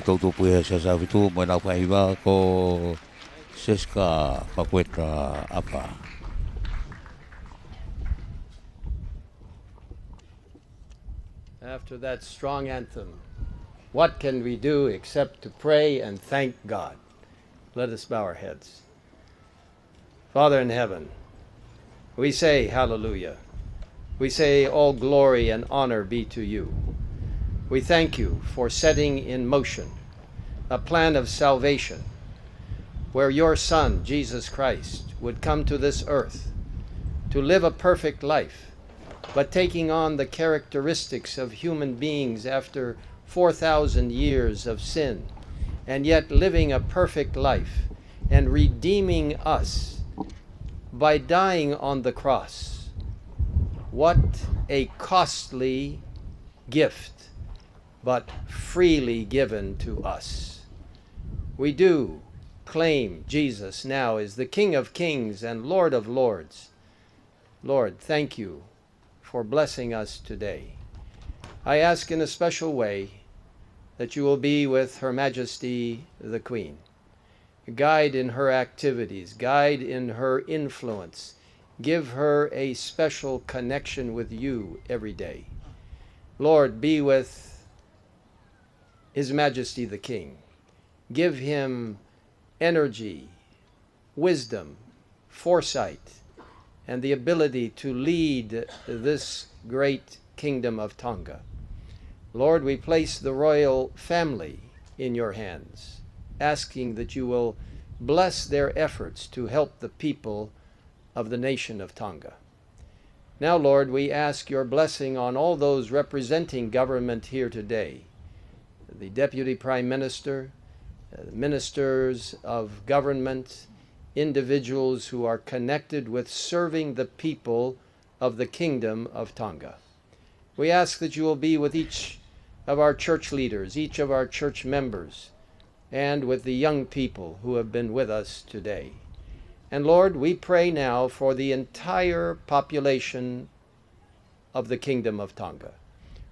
tautu puia sa sa vitu mo na paiva ko seska pakuetra apa. After that strong anthem, what can we do except to pray and thank God? Let us bow our heads. Father in heaven, we say hallelujah. We say all glory and honor be to you. We thank you for setting in motion a plan of salvation where your Son, Jesus Christ, would come to this earth to live a perfect life, but taking on the characteristics of human beings after 4,000 years of sin, and yet living a perfect life and redeeming us by dying on the cross. What a costly gift, but freely given to us. We do claim Jesus now as the King of Kings and Lord of Lords. Lord, thank you for blessing us today. I ask in a special way that you will be with Her Majesty the Queen. Guide in her activities, guide in her influence. Give her a special connection with you every day. Lord, be with His Majesty the King. Give him energy, wisdom, foresight, and the ability to lead this great kingdom of Tonga. Lord, we place the royal family in your hands, asking that you will bless their efforts to help the people of the nation of Tonga. Now, Lord, we ask your blessing on all those representing government here today, the Deputy Prime Minister, ministers of government, individuals who are connected with serving the people of the Kingdom of Tonga. We ask that you will be with each of our church leaders, each of our church members, and with the young people who have been with us today. And Lord, we pray now for the entire population of the Kingdom of Tonga,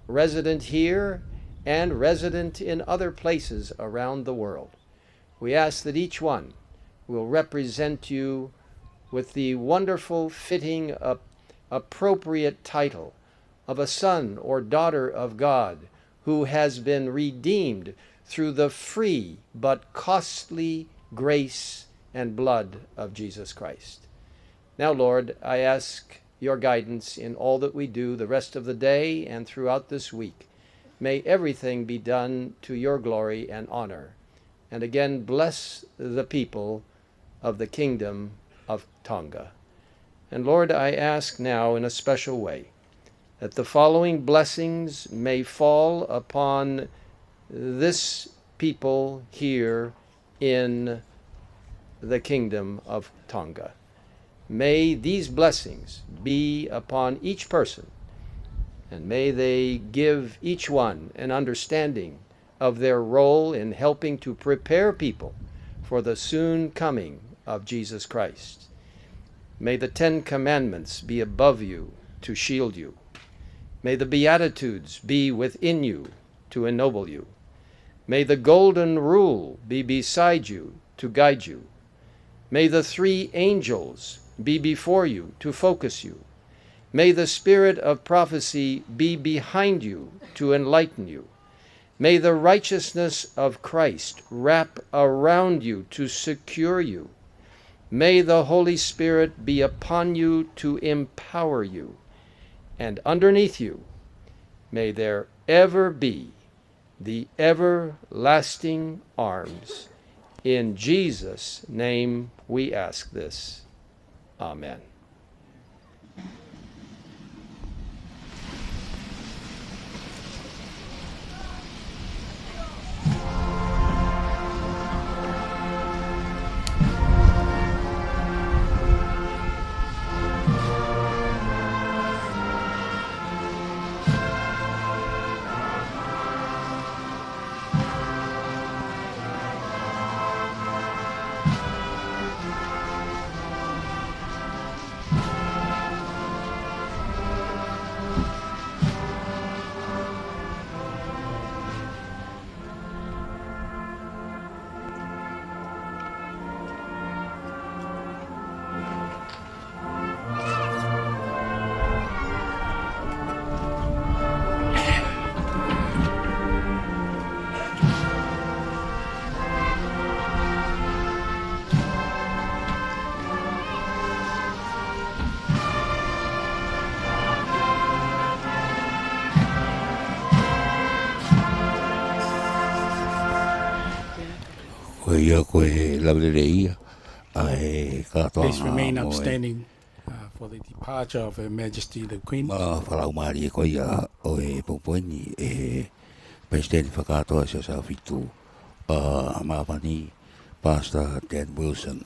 resident here and resident in other places around the world. We ask that each one will represent you with the wonderful, fitting, appropriate title of a son or daughter of God who has been redeemed through the free but costly grace and blood of Jesus Christ. Now, Lord, I ask your guidance in all that we do the rest of the day and throughout this week. May everything be done to your glory and honor. And again, bless the people of the Kingdom of Tonga. And Lord, I ask now in a special way that the following blessings may fall upon this people here in the Kingdom of Tonga. May these blessings be upon each person, and may they give each one an understanding of their role in helping to prepare people for the soon coming of Jesus Christ. May the 10 Commandments be above you to shield you. May the Beatitudes be within you to ennoble you. May the Golden Rule be beside you to guide you. May the 3 angels be before you to focus you. May the spirit of prophecy be behind you to enlighten you. May the righteousness of Christ wrap around you to secure you. May the Holy Spirit be upon you to empower you. And underneath you, may there ever be the everlasting arms. In Jesus' name we ask this. Amen. Koe ia koe laulele ia. Ai katoa Please remain moe. upstanding for the departure of Her Majesty the Queen. Whalau maari koe ia o e popoini President whakatoa sa fitu maapani Pastor Dan Wilson.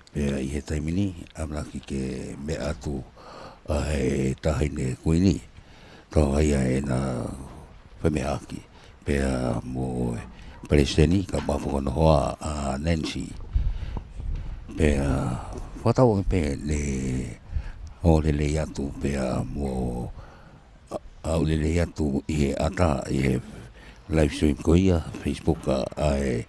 Pea I he taimini amlaki ke me atu e tahine kuini. Tau aia e na whameaki. Pea mo Presidenti ka mafukono hoa a Nancy. Pea whatau pe le o le atu pea mo au le atu I ata I live stream ko ia Facebook ai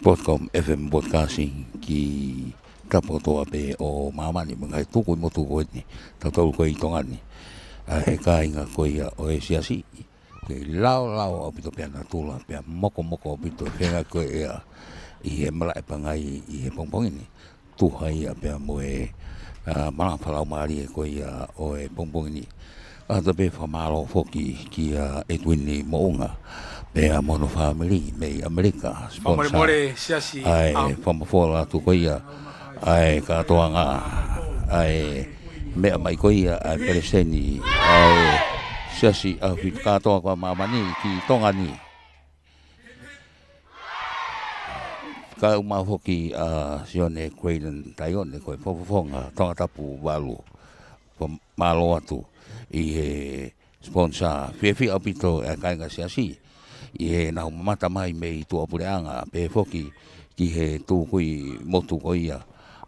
Podcom FM broadcasting ki tapoto pe o mamani mga tuku mo tuku ni tau ko I Tonga ni ai ka inga ko ia o siasi ke lao pito pe na tula pe moko pito penga ko ia I mala pangai I pongpong ni tu hai pe mo mana falau mari ko ia o pongpong ni ata pe famalo foki ki Edwin ni mounga pe mono family me America More siasi ai famafola tu ko ia ai ka toanga ai me mai ko ia ai preseni ai siasi a ka toa ko mamani ki Tonga ni ka uma foki sione Queen Taione ko fofonga Tongatapu walu malo atu I sponsor fefi apito kai nga siasi I na mata mai me tu apureanga pe foki ki he tu kui motu ko ia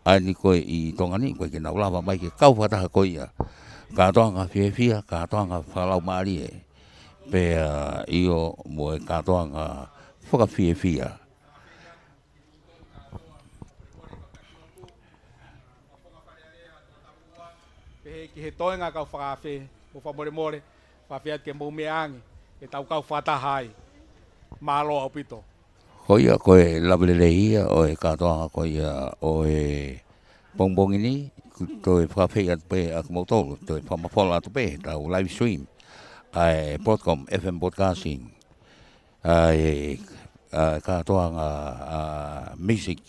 ani ko I Tonga ni ko ke na lava mai ke kau fata ko ia ka tonga fefi ka tonga falau mari pe io mo ka tonga foka fefi ki he toenga kau whakawhi, mo whamore, whawhiat ke mou meangi, e tau kau whatahai, malo au pito. Hoia koe laulele ia o katoanga ko ia o bongbongi ni to whawhi at pe ak motolo to whamafola atu pe tau live stream ai Podcom FM broadcasting ai katoanga music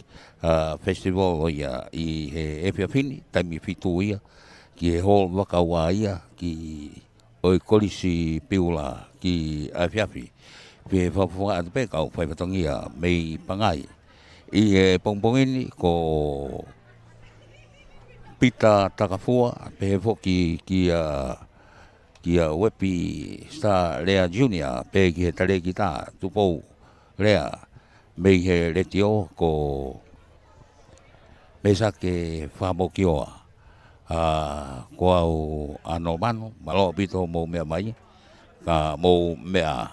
festival o ia I he epiafini taimi fitu ia ki he hall wakaua ia ki oi kolisi piula ki afiafi pe whafunga atu pe kau whaipatongia mei Pangai I pongpongini ko pita takafua pe foki ki Wepi Star Lea Junior pe ki he tare ki tā tupou Lea mei he retio ko mesa ke whamokioa ko au ano mano malo pito mo mea mai ka mo mea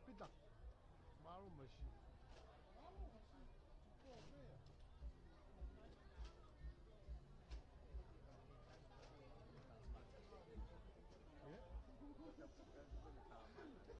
Pita, malu masih.